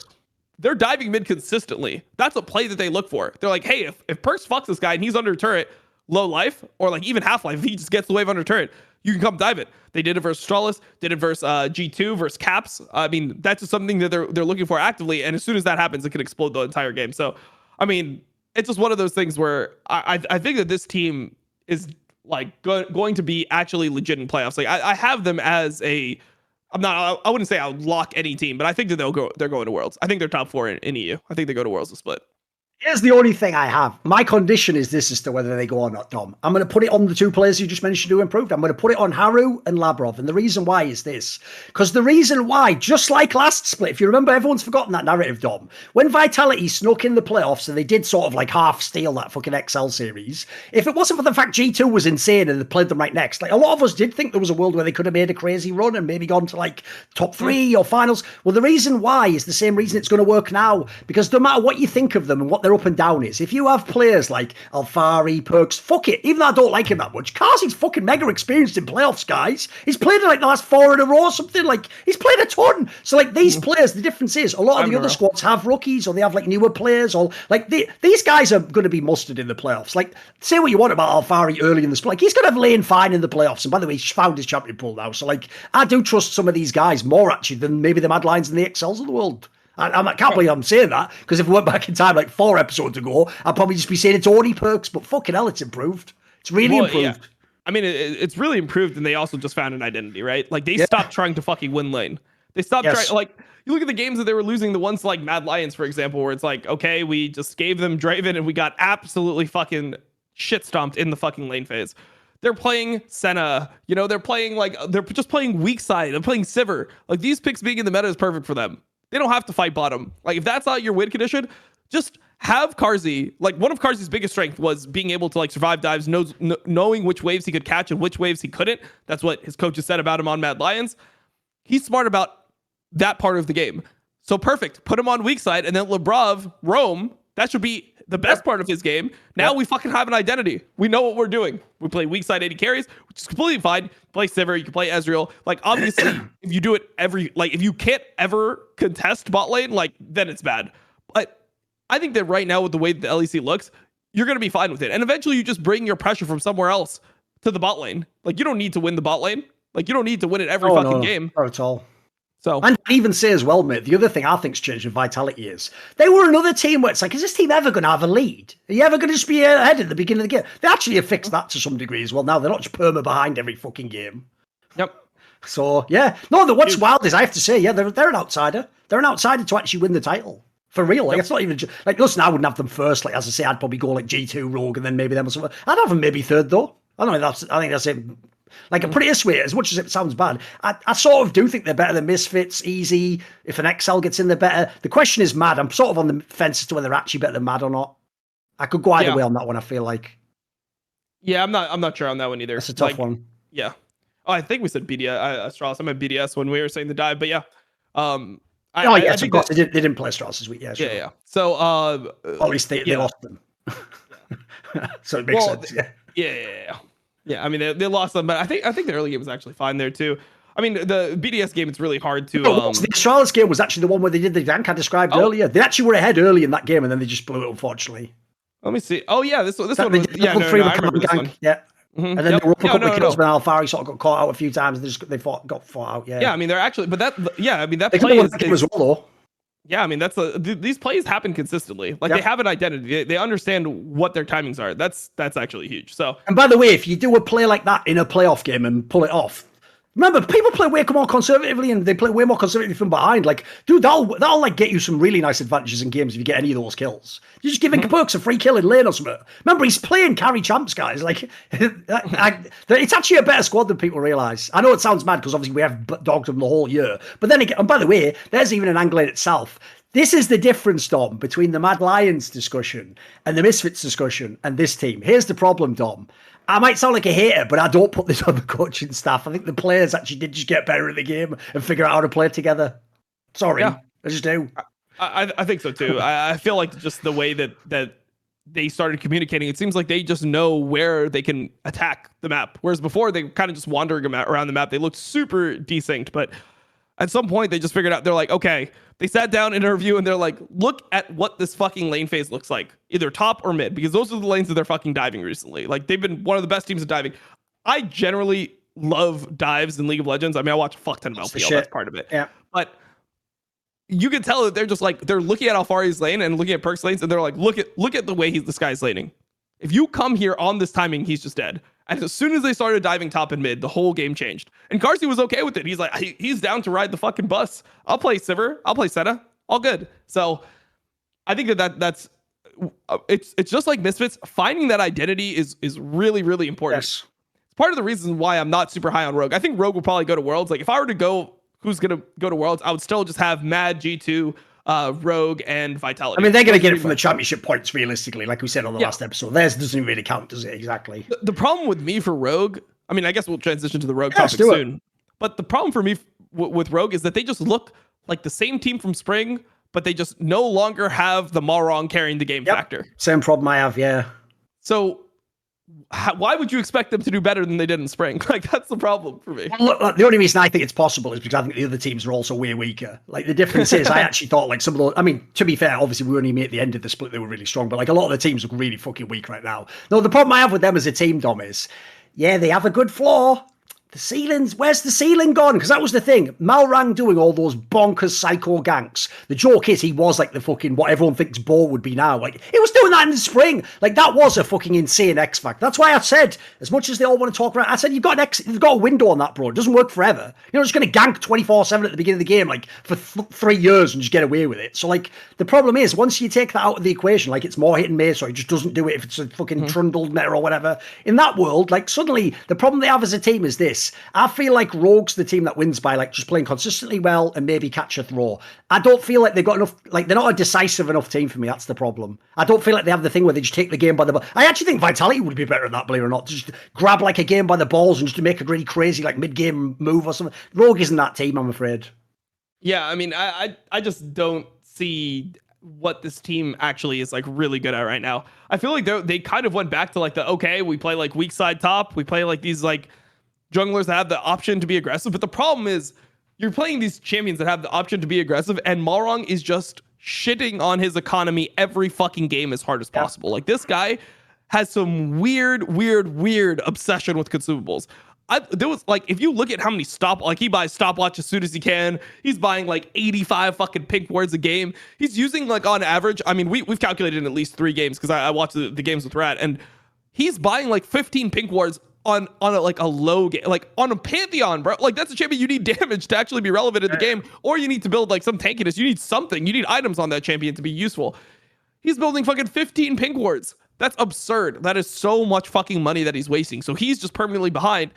They're diving mid consistently. That's a play that they look for. They're like, hey, if Perks fucks this guy and he's under turret, low life, or like even half life, if he just gets the wave under turret, you can come dive it. They did it versus Astralis, did it versus G2 versus Caps. I mean, that's just something that they're looking for actively. And as soon as that happens, it can explode the entire game. So, I mean, it's just one of those things where I think that this team is like going to be actually legit in playoffs. Like I have them as a I wouldn't say I'll lock any team, but I think that they're going to Worlds. I think they're top 4 in EU. I think they go to Worlds to split. Here's the only thing I have. My condition is this as to whether they go or not, Dom. I'm going to put it on the 2 players you just mentioned who improved. I'm going to put it on Haru and Labrov. And the reason why is this. Because the reason why, just like last split, if you remember, everyone's forgotten that narrative, Dom. When Vitality snuck in the playoffs and they did sort of like half steal that fucking XL series, if it wasn't for the fact G2 was insane and they played them right next, like a lot of us did think there was a world where they could have made a crazy run and maybe gone to like top 3 or finals. Well, the reason why is the same reason it's going to work now. Because no matter what you think of them and what their up and down is, if you have players like Alfari, Perks, fuck it, even though I don't like him that much, Carsey's fucking mega experienced in playoffs, guys. He's played in like the last 4 in a row or something. Like, he's played a ton. So like these players, the difference is a lot of the other squads have rookies or they have like newer players or like these guys are going to be mustered in the playoffs. Like, say what you want about Alfari early in the split. Like, he's going to have lane fine in the playoffs. And by the way, he's found his champion pool now. So like, I do trust some of these guys more actually than maybe the Mad Lions and the XLs of the world. I can't believe I'm saying that, because if we went back in time like 4 episodes ago, I'd probably just be saying it's only Perks, but fucking hell, it's improved. It's really improved. Yeah. I mean, it's really improved, and they also just found an identity, right? Like, they stopped trying to fucking win lane. They stopped trying, like, you look at the games that they were losing, the ones like Mad Lions, for example, where it's like, okay, we just gave them Draven, and we got absolutely fucking shit stomped in the fucking lane phase. They're playing Senna, you know, they're just playing weak side, they're playing Sivir. Like, these picks being in the meta is perfect for them. They don't have to fight bottom. Like, if that's not your win condition, just have Carzzy. Like, one of Carzzy's biggest strength was being able to like survive dives, knowing which waves he could catch and which waves he couldn't. That's what his coaches said about him on Mad Lions. He's smart about that part of the game. So perfect. Put him on weak side, and then Labrov, roam. That should be the best part of his game. Now we fucking have an identity. We know what we're doing. We play weak side AD carries, which is completely fine. Play Sivir, you can play Ezreal. Like, obviously, if you do it if you can't ever contest bot lane, like, then it's bad. But I think that right now, with the way that the LEC looks, you're going to be fine with it. And eventually you just bring your pressure from somewhere else to the bot lane. Like, you don't need to win the bot lane. Like, you don't need to win it every game. Not at all. So, and I even say as well, mate, the other thing I think's changed with Vitality is they were another team where it's like, is this team ever going to have a lead? Are you ever going to just be ahead at the beginning of the game? They actually have fixed that to some degree as well. Now they're not just perma behind every fucking game. Yep. So yeah, no. What's wild is I have to say, yeah, they're an outsider. They're an outsider to actually win the title for real. Like, it's not even like, listen, I wouldn't have them first. Like, as I say, I'd probably go like G2 Rogue and then maybe them or something. I'd have them maybe third though. I think that's it. Like, I put it this way, as much as it sounds bad, I sort of do think they're better than Misfits, easy. If an XL gets in, they're better. The question is Mad. I'm sort of on the fence as to whether they're actually better than Mad or not. I could go either way on that one, I feel like. Yeah, I'm not sure on that one either. That's a tough one. Yeah. Oh, I think we said BDS, Astralis. I meant BDS when we were saying the dive, but yeah. Yes, of course. They didn't play Astralis this week. Yeah, sure. Yeah. So, at least they lost them. So it makes sense. Yeah, I mean, they lost them, but I think the early game was actually fine there too. I mean, the BDS game, it's really hard to... the Astralis game was actually the one where they did the gank I described earlier. They actually were ahead early in that game, and then they just blew it, unfortunately. Let me see. Oh, yeah, this one was... Yeah, I remember this one. Yeah. Mm-hmm. And then they were up a couple of kills when Alfari sort of got caught out a few times, and they got fought out, Yeah, I mean, they're actually... But that they play is... as well, though. Yeah, I mean, these plays happen consistently. Like, they have an identity. They understand what their timings are. That's actually huge. So, and by the way, if you do a play like that in a playoff game and pull it off, remember, people play way more conservatively and they play way more conservatively from behind. Like, dude, that'll like get you some really nice advantages in games if you get any of those kills. You're just giving Perks a free kill in lane or something. Remember, he's playing carry champs, guys. Like, it's actually a better squad than people realize. I know it sounds mad because obviously we have dogged them the whole year. But then again, and by the way, there's even an angle in itself. This is the difference, Dom, between the Mad Lions discussion and the Misfits discussion and this team. Here's the problem, Dom. I might sound like a hater, but I don't put this on the coaching staff. I think the players actually did just get better at the game and figure out how to play together. Sorry, I just do. I think so too. I feel like just the way that they started communicating, it seems like they just know where they can attack the map. Whereas before, they were kind of just wandering around the map. They looked super desynced, but at some point, they just figured out, they're like, okay, they sat down in a review and they're like, look at what this fucking lane phase looks like, either top or mid, because those are the lanes that they're fucking diving recently. Like, they've been one of the best teams at diving. I generally love dives in League of Legends. I mean, I watch a fuck ton of LPL. That's part of it. Yeah. But you can tell that they're just like, they're looking at Alfari's lane and looking at Perk's lanes, and they're like, look at the way this guy's laning. If you come here on this timing, he's just dead. And as soon as they started diving top and mid, the whole game changed. And Carsey was okay with it. He's like, he's down to ride the fucking bus. I'll play Sivir. I'll play Seta. All good. So I think that's it's just like Misfits. Finding that identity is really, really important. Yes. It's part of the reason why I'm not super high on Rogue. I think Rogue will probably go to Worlds. Like if I were to go, who's going to go to Worlds, I would still just have Mad, G2, Rogue, and Vitality. I mean, they're going to get it from the championship points, realistically, like we said on the last episode. Theirs doesn't really count, does it? Exactly. The problem with me for Rogue, I mean, I guess we'll transition to the Rogue topic soon. But the problem for me with Rogue is that they just look like the same team from Spring, but they just no longer have the Malrong carrying the game factor. Same problem I have, yeah. So why would you expect them to do better than they did in Spring? Like, that's the problem for me. Well, look, the only reason I think it's possible is because I think the other teams are also way weaker. Like, the difference is I actually thought, like, some of those... I mean, to be fair, obviously, we only made at the end of the split, they were really strong, but, like, a lot of the teams look really fucking weak right now. No, the problem I have with them as a team, Dom, is, yeah, they have a good floor. The ceilings, where's the ceiling gone? Because that was the thing. Malrang doing all those bonkers psycho ganks. The joke is he was like the fucking what everyone thinks Bo would be now. Like, he was doing that in the spring. Like, that was a fucking insane X Factor. That's why I said, as much as they all want to talk about it, I said, you've got a window on that, bro. It doesn't work forever. You're not just going to gank 24/7 at the beginning of the game, like, for 3 years and just get away with it. So, like, the problem is, once you take that out of the equation, like, it's more hit and miss, or he just doesn't do it if it's a fucking trundled meta or whatever. In that world, like, suddenly, the problem they have as a team is this. I feel like Rogue's the team that wins by, like, just playing consistently well and maybe catch a throw. I don't feel like they've got enough, like, they're not a decisive enough team for me. That's the problem. I don't feel like they have the thing where they just take the game by the... I actually think Vitality would be better at that, believe it or not. Just grab, like, a game by the balls and just make a really crazy, like, mid-game move or something. Rogue isn't that team, I'm afraid. Yeah, I mean, I just don't see what this team actually is, like, really good at right now. I feel like they kind of went back to, like, we play, like, weak side top. We play, like, these, like, junglers that have the option to be aggressive. But the problem is you're playing these champions that have the option to be aggressive, and Malrong is just shitting on his economy every fucking game as hard as possible. Like, this guy has some weird obsession with consumables. There was, like, if you look at how many he buys stopwatch as soon as he can. He's buying like 85 fucking pink wards a game. He's using, like, on average, I mean, we've calculated in at least 3 games because I watched the games with Rat, and he's buying like 15 pink wards on a low game, like on a Pantheon, bro. Like, that's a champion you need damage to actually be relevant in the game, or you need to build, like, some tankiness. You need something. You need items on that champion to be useful. He's building fucking 15 pink wards. That's absurd. That is so much fucking money that he's wasting. So he's just permanently behind.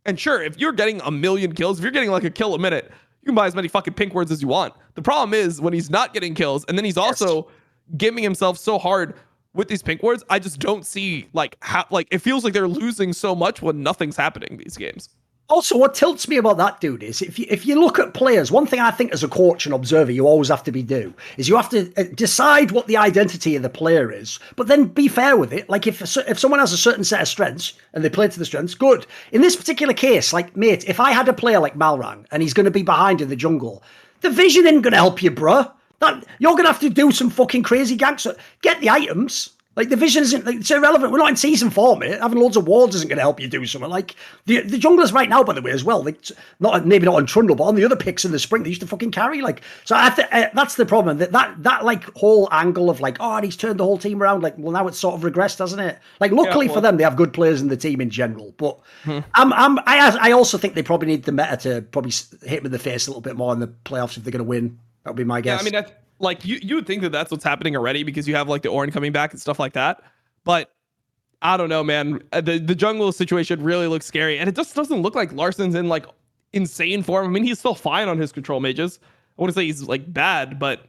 And sure, if you're getting 1 million kills, if you're getting like a kill a minute, you can buy as many fucking pink wards as you want. The problem is when he's not getting kills, and then he's also giving himself so hard with these pink wards, I just don't see, like, how, like, it feels like they're losing so much when nothing's happening these games. Also, what tilts me about that, dude, is if you look at players, one thing I think as a coach and observer you always have to do is you have to decide what the identity of the player is, but then be fair with it. Like, if someone has a certain set of strengths and they play to the strengths, good. In this particular case, like, mate, if I had a player like Malrang and he's going to be behind in the jungle, the vision isn't going to help you, bruh. You're going to have to do some fucking crazy ganks. Get the items. Like, the vision isn't, like, it's irrelevant. We're not in season 4, mate. Having loads of wards isn't going to help you do something. Like, the junglers right now, by the way, as well, like, maybe not on Trundle, but on the other picks in the spring, they used to fucking carry. Like, so that's the problem. That like whole angle of, like, oh, and he's turned the whole team around. Like, well, now it's sort of regressed, hasn't it? Like, luckily for them, they have good players in the team in general. But I also think they probably need the meta to probably hit them in the face a little bit more in the playoffs if they're going to win. That would be my guess. Yeah, I mean, like, you would think that that's what's happening already because you have, like, the Ornn coming back and stuff like that. But I don't know, man. The jungle situation really looks scary. And it just doesn't look like Larsen's in, like, insane form. I mean, he's still fine on his control mages. I wouldn't say he's, like, bad, but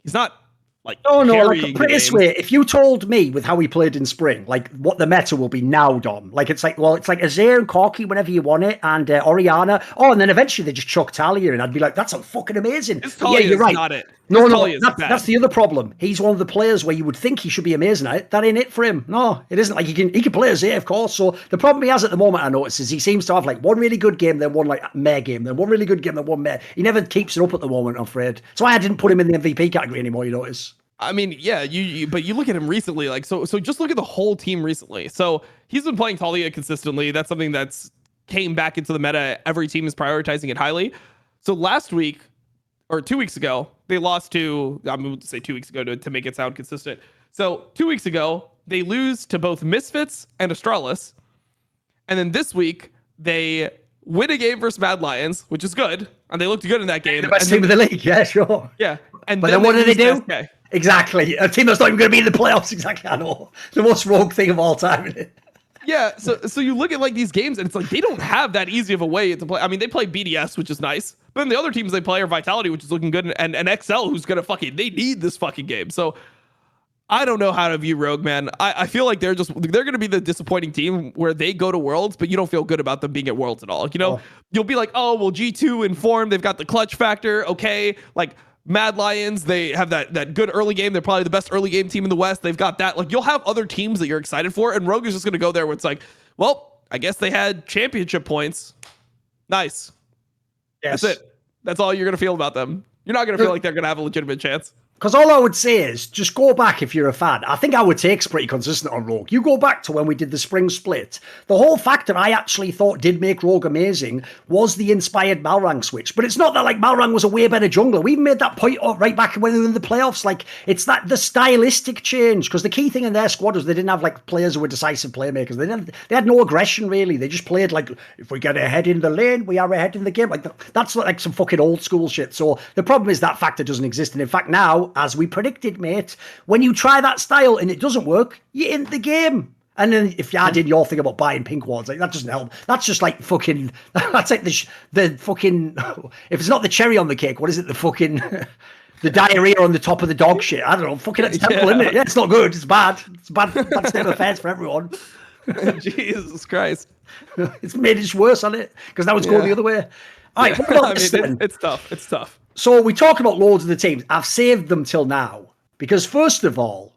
he's not, like, no, like, put it this way, if you told me with how he played in spring, like, what the meta will be now, Dom, like, it's like Azir and Corki whenever you want it, and Orianna, and then eventually they just chuck Talia, and I'd be like, that's a fucking amazing. Yeah, you're right. Not it. No, that's the other problem. He's one of the players where you would think he should be amazing at it. That ain't it for him. No, it isn't. Like, he can play Azir, of course. So the problem he has at the moment, I notice, is he seems to have, like, one really good game, then one, like, meh game, then one really good game, then one meh. He never keeps it up at the moment, I'm afraid. That's why I didn't put him in the MVP category anymore, you notice. I mean, yeah, but you look at him recently, like, so just look at the whole team recently. So he's been playing Talia consistently. That's something that's came back into the meta. Every team is prioritizing it highly. So last week, or 2 weeks ago, they lost to, I'm going to say 2 weeks ago to make it sound consistent. So 2 weeks ago, they lose to both Misfits and Astralis. And then this week, they win a game versus Mad Lions, which is good. And they looked good in that game. The best team of the league, yeah, sure. Yeah. And but then what do they do? SK. Exactly. A team that's not even going to be in the playoffs. Exactly. I know. The most rogue thing of all time, isn't it? Yeah, so you look at like these games and it's like they don't have that easy of a way to play. I mean, they play BDS, which is nice, but then the other teams they play are Vitality, which is looking good, and XL, who's gonna they need this fucking game. So I don't know how to view Rogue, man. I feel like they're gonna be the disappointing team where they go to Worlds, but you don't feel good about them being at Worlds at all. You know, You'll be like, oh well, G2 informed, they've got the clutch factor, okay, like. Mad Lions, they have that good early game. They're probably the best early game team in the West. They've got that. Like, you'll have other teams that you're excited for, and Rogue is just going to go there where it's like, well, I guess they had championship points. Nice. Yes. That's it. That's all you're going to feel about them. You're not going to feel like they're going to have a legitimate chance. Because all I would say is, just go back if you're a fan. I think our take's pretty consistent on Rogue. You go back to when we did the spring split. The whole factor I actually thought did make Rogue amazing was the inspired Malrang switch. But it's not that like Malrang was a way better jungler. We even made that point right back when they were in the playoffs. Like, it's that the stylistic change. Because the key thing in their squad was they didn't have like players who were decisive playmakers. They had no aggression really. They just played like, if we get ahead in the lane, we are ahead in the game. Like, that's like some fucking old school shit. So the problem is that factor doesn't exist. And in fact now, as we predicted, mate, when you try that style and it doesn't work, you're in the game. And then if you add in your thing about buying pink wards, like that doesn't help. That's just like fucking, that's like the fucking, if it's not the cherry on the cake, what is it? The fucking, the diarrhea on the top of the dog shit. I don't know. Fucking it's terrible, isn't it? Yeah, it's not good. It's bad. It's bad state of affairs for everyone. Jesus Christ. It's made it worse, hasn't it? Because now it's going the other way. All right, it's tough. It's tough. So we talk about loads of the teams. I've saved them till now because first of all,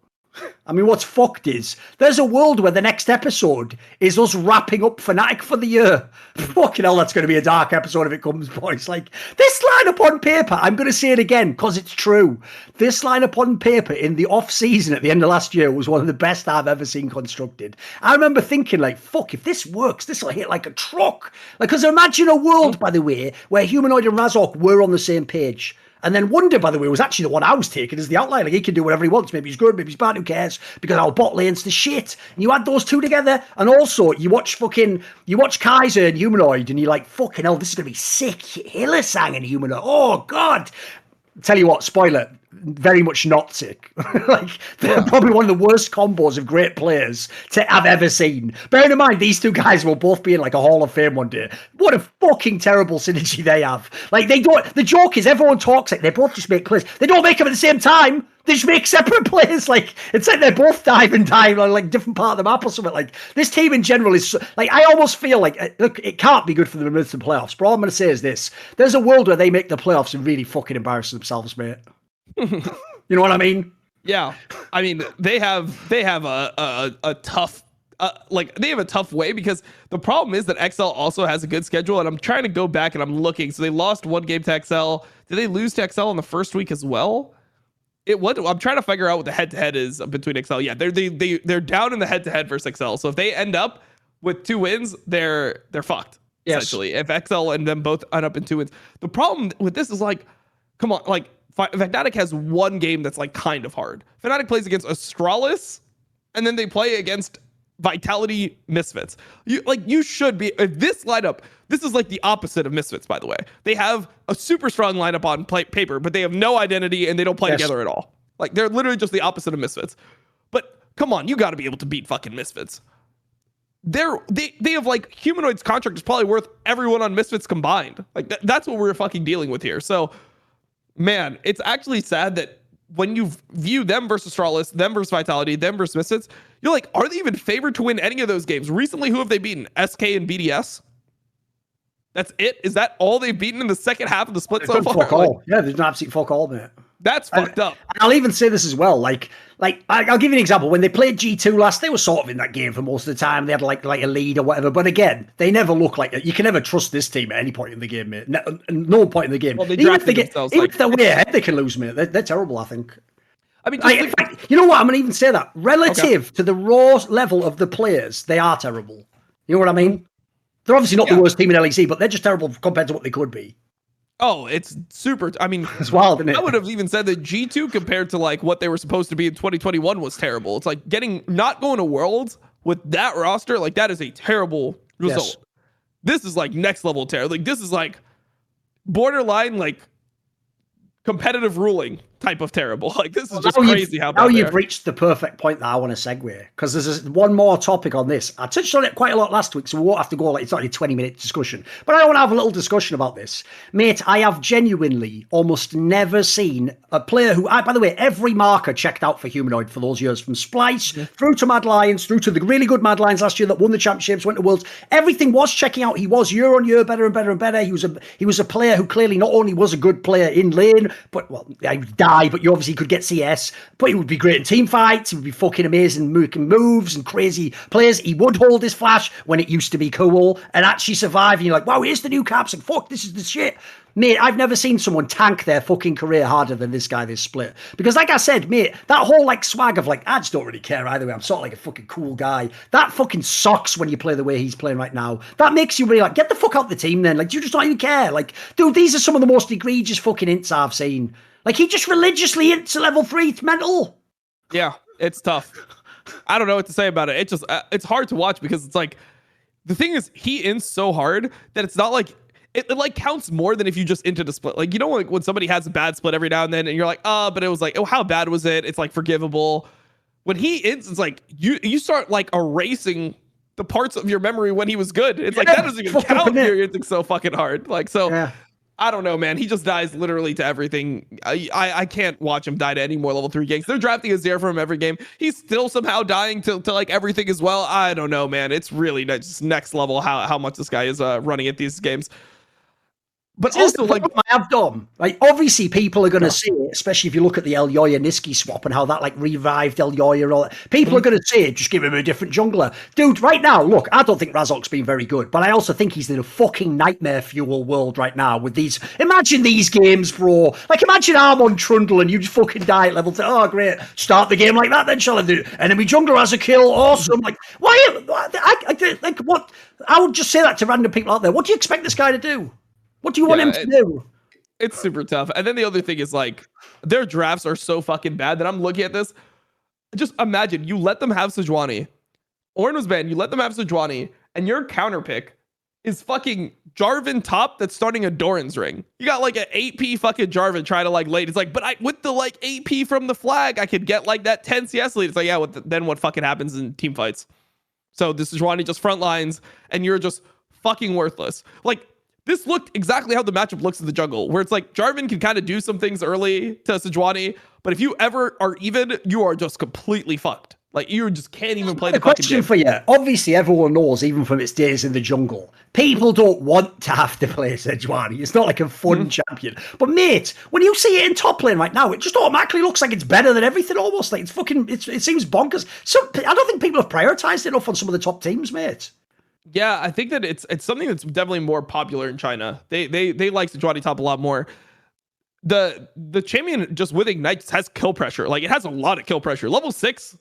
I mean, what's fucked is there's a world where the next episode is us wrapping up Fnatic for the year. Fucking hell, that's going to be a dark episode if it comes, boys. Like, this lineup on paper, I'm going to say it again because it's true. This lineup on paper in the off-season at the end of last year was one of the best I've ever seen constructed. I remember thinking, like, fuck, if this works, this will hit like a truck. Like, because imagine a world, by the way, where Humanoid and Razork were on the same page. And then Wonder, by the way, was actually the one I was taking as the outline. Like, he can do whatever he wants. Maybe he's good, maybe he's bad, who cares? Because our bot lane's the shit. And you add those two together, and also you watch Kaiser and Humanoid, and you're like, fucking hell, this is going to be sick. Hillisang and Humanoid. Oh, God. Tell you what, spoiler, very much not sick. Like, they're probably one of the worst combos of great players I've ever seen. Bearing in mind, these two guys will both be in like a Hall of Fame one day. What a fucking terrible synergy they have. Like, they don't, the joke is everyone talks like they both just make plays. They don't make them at the same time. They just make separate plays. Like, it's like they're both diving on like different part of the map or something. Like, this team in general is like, I almost feel like, look, it can't be good for them to miss the playoffs. But all I'm going to say is this: there's a world where they make the playoffs and really fucking embarrass themselves, mate. You know what I mean? Yeah, I mean they have a tough they have a tough way because the problem is that XL also has a good schedule, and I'm trying to go back and I'm looking. So they lost one game to XL. Did they lose to XL in the first week as well? I'm trying to figure out what the head-to-head is between XL. Yeah, they're down in the head-to-head versus XL. So if they end up with 2 wins, they're fucked. Yes. Essentially, if XL and them both end up in 2 wins. The problem with this is like, come on, like Fnatic has one game that's like kind of hard. Fnatic plays against Astralis, and then they play against Vitality Misfits. You should be this lineup. This is like the opposite of Misfits, by the way. They have a super strong lineup on paper, but they have no identity and they don't play together at all. Like, they're literally just the opposite of Misfits. But come on, you got to be able to beat fucking Misfits. They have like Humanoid's contract is probably worth everyone on Misfits combined. Like that's what we're fucking dealing with here. So, man, it's actually sad that when you view them versus Astralis, them versus Vitality, them versus Misfits, you're like, are they even favored to win any of those games? Recently, who have they beaten? SK and BDS? That's it? Is that all they've beaten in the second half of the split so far? Fuck all. Yeah, there's an absolute fuck all, mate. That's fucked up. And I'll even say this as well. Like I'll give you an example. When they played G2 last, they were sort of in that game for most of the time. They had like a lead or whatever. But again, they never look like it. You can never trust this team at any point in the game, mate. No point in the game. Well, even if they're way ahead, they can lose, mate. They're terrible, I think. I mean, in fact, you know what? I'm going to even say that. Relative to the raw level of the players, they are terrible. You know what I mean? They're obviously not the worst team in LEC, but they're just terrible compared to what they could be. Oh, it's super. I mean, It's wild, isn't it? I would have even said that G2 compared to like what they were supposed to be in 2021 was terrible. It's like not going to Worlds with that roster, like that is a terrible result. Yes. This is like next level terror. Like this is like borderline like competitive ruling type of terrible. Like this is just crazy how bad now they you've are. reached the perfect point that I want to segue, because there's one more topic on this. I touched on it quite a lot last week, so we won't have to go like it's only a 20-minute discussion. But I want to have a little discussion about this, mate. I have genuinely almost never seen a player who, by the way, every marker checked out for Humanoid for those years, from Splice through to Mad Lions, through to the really good Mad Lions last year that won the championships, went to Worlds. Everything was checking out. He was year on year better and better and better. He was a player who clearly not only was a good player in lane, but well, he would die, but you obviously could get CS, but he would be great in team fights. He would be fucking amazing making moves and crazy players. He would hold his flash when it used to be cool and actually survive. And you're like, wow, here's the new caps, and fuck, this is the shit. Mate, I've never seen someone tank their fucking career harder than this guy this split. Because like I said, mate, that whole like swag of like, I just don't really care either way. I'm sort of like a fucking cool guy. That fucking sucks when you play the way he's playing right now. That makes you really like, get the fuck out the team then. Like, you just don't even care. Like, dude, these are some of the most egregious fucking ints I've seen. Like, he just religiously ints a level 3. It's mental. Yeah, it's tough. I don't know what to say about it. It just, it's hard to watch because it's like, the thing is, he ints so hard that it's not like, it like counts more than if you just into the split. Like, you know, like when somebody has a bad split every now and then and you're like, oh, but it was like, oh, how bad was it? It's like forgivable. When he ints, it's like, you start like erasing the parts of your memory when he was good. It's like, that doesn't even count. You're inting so fucking hard. Like, so. Yeah. I don't know, man. He just dies literally to everything. I can't watch him die to any more level 3 ganks. They're drafting a Zero for him every game. He's still somehow dying to like everything as well. I don't know, man. It's really just next level how much this guy is running at these games. But also, like, I have done. Like, obviously, people are going to see it, especially if you look at the Elyoya NISQY swap and how that like revived Elyoya and all that. People are going to say, just give him a different jungler, dude. Right now, look, I don't think Razok's been very good, but I also think he's in a fucking nightmare fuel world right now with these. Imagine these games, bro. Like, imagine I'm on Trundle and you just fucking die at level 3. Oh, great. Start the game like that, then shall I do? Enemy jungler has a kill. Awesome. Like, why? Like, what? I would just say that to random people out there. What do you expect this guy to do? What do you want him to do? It's super tough. And then the other thing is like their drafts are so fucking bad that I'm looking at this. Just imagine you let them have Sejuani. Ornn was banned. You let them have Sejuani, and your counter pick is fucking Jarvan top that's starting a Doran's ring. You got like an 8p fucking Jarvan trying to like late. It's like, but with the like 8p from the flag, I could get like that 10 CS lead. It's like, yeah, then what fucking happens in team fights? So this is Sejuani just front lines, and you're just fucking worthless. Like, this looked exactly how the matchup looks in the jungle, where it's like Jarvan can kind of do some things early to Sejuani, but if you ever are even, you are just completely fucked. Like, you just can't even play the fucking game. Question for you. Obviously, everyone knows, even from its days in the jungle, people don't want to have to play Sejuani. It's not like a fun champion. But mate, when you see it in top lane right now, it just automatically looks like it's better than everything almost. Like, it's fucking, it seems bonkers. So I don't think people have prioritized it enough on some of the top teams, mate. Yeah, I think that it's something that's definitely more popular in China. They like Sejuani top a lot more. The champion just with Ignite has kill pressure. Like, it has a lot of kill pressure. Level 6,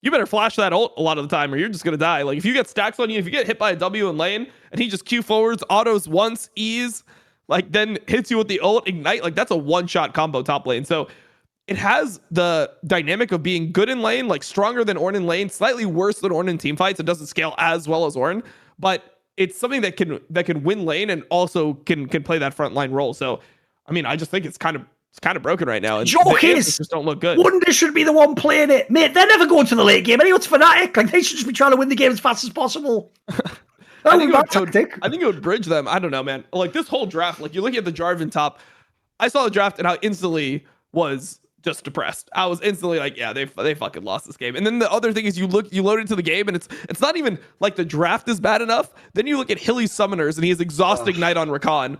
you better flash that ult a lot of the time or you're just gonna die. Like, if you get stacks on you, if you get hit by a W in lane and he just Q forwards, autos once, E's, like then hits you with the ult, Ignite, like that's a one-shot combo top lane. So it has the dynamic of being good in lane, like stronger than Ornn in lane, slightly worse than Ornn in team fights. It doesn't scale as well as Ornn, but it's something that can win lane and also can play that front line role. So, I mean, I just think it's kind of broken right now. And joke is, just don't look good. Wonder should be the one playing it, mate. They're never going to the late game. Anyway, it's Fnatic. Like, they should just be trying to win the game as fast as possible. I think it would bridge them. I don't know, man. Like, this whole draft, like, you look at the Jarvan top. I saw the draft and I instantly was just depressed. I was instantly like, yeah, they fucking lost this game. And then the other thing is you load into the game and it's not even like the draft is bad enough. Then you look at Hilly's summoners and he has exhaust Ignite on Rakan.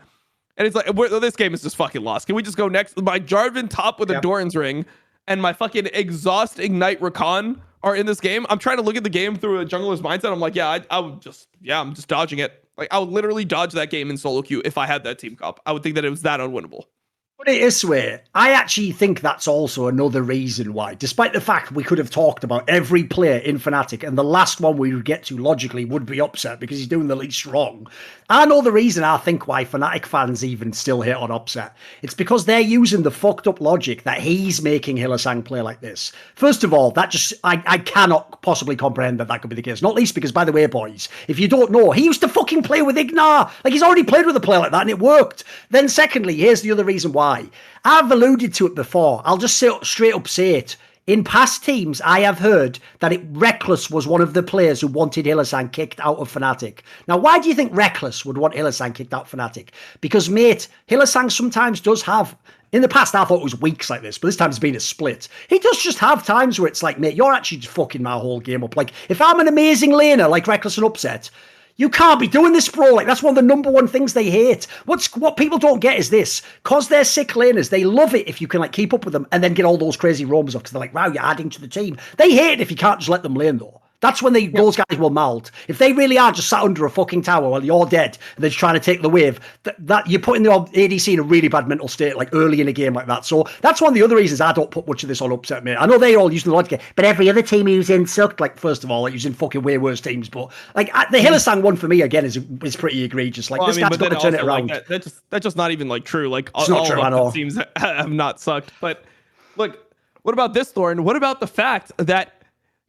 And it's like, this game is just fucking lost. Can we just go next? My Jarvan top with a Doran's ring and my fucking exhaust Ignite Rakan are in this game. I'm trying to look at the game through a jungler's mindset. I'm like, yeah, I'm just dodging it. Like, I would literally dodge that game in solo queue if I had that team comp. I would think that it was that unwinnable. Put it this way, I actually think that's also another reason why, despite the fact we could have talked about every player in Fnatic, and the last one we would get to logically would be Upset because he's doing the least wrong. I know the reason I think why Fnatic fans even still hate on Upset. It's because they're using the fucked up logic that he's making Hylissang play like this. First of all, that just, I cannot possibly comprehend that could be the case. Not least because, by the way, boys, if you don't know, he used to fucking play with Ignar. Like, he's already played with a player like that and it worked. Then secondly, here's the other reason why. I've alluded to it before. I'll just straight up say it. In past teams, I have heard that Reckless was one of the players who wanted Hylissang kicked out of Fnatic. Now, why do you think Reckless would want Hylissang kicked out of Fnatic? Because, mate, Hylissang sometimes does have... In the past, I thought it was weeks like this, but this time it's been a split. He does just have times where it's like, mate, you're actually just fucking my whole game up. Like, if I'm an amazing laner like Reckless and Upset... You can't be doing this, bro. Like, that's one of the number one things they hate. What people don't get is this. Because they're sick laners, they love it if you can, like, keep up with them and then get all those crazy roams off because they're like, wow, you're adding to the team. They hate it if you can't just let them lane, though. That's when those guys will melt. If they really are just sat under a fucking tower while you're dead and they're just trying to take the wave, that you're putting the ADC in a really bad mental state, like early in a game like that. So that's one of the other reasons I don't put much of this on Upset, mate. I know they're all using the logic, but every other team he was in sucked. Like, first of all, like, using fucking way worse teams. But like the Hylissang one for me again is pretty egregious. Like, this guy's got to turn it around. Like, that's just not even like true. Like, it's not true at all. Teams have not sucked. But look, what about this, Thorin? What about the fact that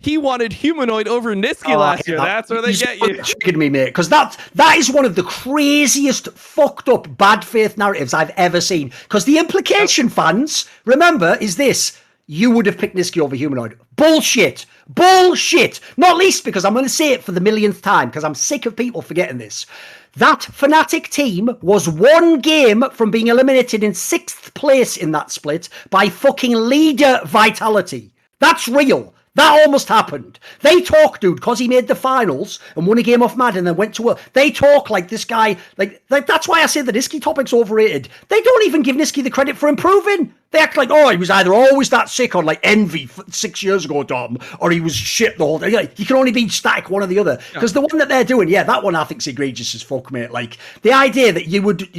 he wanted Humanoid over NISQY last year? That's where they get you. Triggered me, mate, because that is one of the craziest fucked up bad faith narratives I've ever seen. Because the implication, fans, remember, is this: you would have picked NISQY over Humanoid. Bullshit. Bullshit. Not least because I'm going to say it for the millionth time because I'm sick of people forgetting this. That Fnatic team was one game from being eliminated in 6th place in that split by fucking leader Vitality. That's real. That almost happened. They talk, dude, because he made the finals and won a game off Mad and then went to a... They talk like this guy... Like that's why I say the NISQY topic's overrated. They don't even give NISQY the credit for improving. They act like, oh, he was either always that sick or like Envy 6 years ago, Dom, or he was shit the whole day. Like, you can only be static one or the other. Because the one that they're doing, that one I think's egregious as fuck, mate. Like, the idea that you would,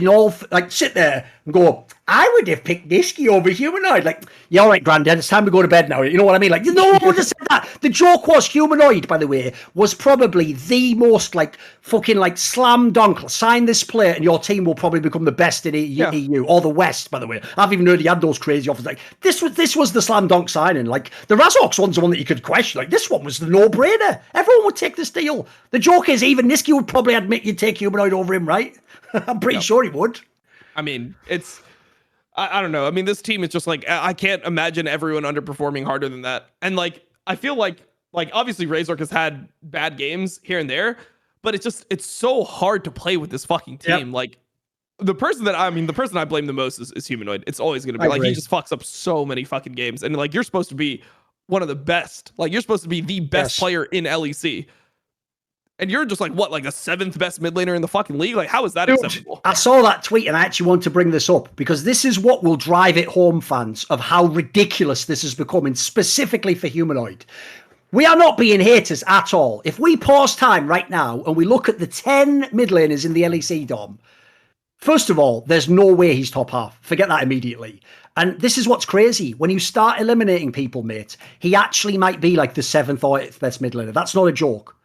like, sit there and go, I would have picked NISQY over Humanoid. Like, yeah, all right, Granddad, it's time to go to bed now. You know what I mean? Like, no one would have said that. The joke was Humanoid, by the way, was probably the most, like, fucking, like, slam dunk. Sign this player and your team will probably become the best in EU or the West, by the way. I've even heard he had those crazy offers. Like, this was the slam dunk signing. Like, the Razox one's the one that you could question. Like, this one was the no-brainer. Everyone would take this deal. The joke is even NISQY would probably admit you'd take Humanoid over him, right? I'm pretty sure he would. I mean, it's... I don't know. I mean, this team is just like, I can't imagine everyone underperforming harder than that. And like, I feel like obviously Razork has had bad games here and there, but it's so hard to play with this fucking team. Yep. Like the person I blame the most is Humanoid. It's always going to be like, he just fucks up so many fucking games. And like, you're supposed to be one of the best, like you're supposed to be the best player in LEC. And you're just like, what, like a 7th best mid laner in the fucking league? Like, how is that acceptable? I saw that tweet and I actually want to bring this up because this is what will drive it home, fans, of how ridiculous this is becoming, specifically for Humanoid. We are not being haters at all. If we pause time right now and we look at the 10 mid laners in the LEC, Dom, first of all, there's no way he's top half. Forget that immediately. And this is what's crazy. When you start eliminating people, mate, he actually might be like the 7th or 8th best mid laner. That's not a joke.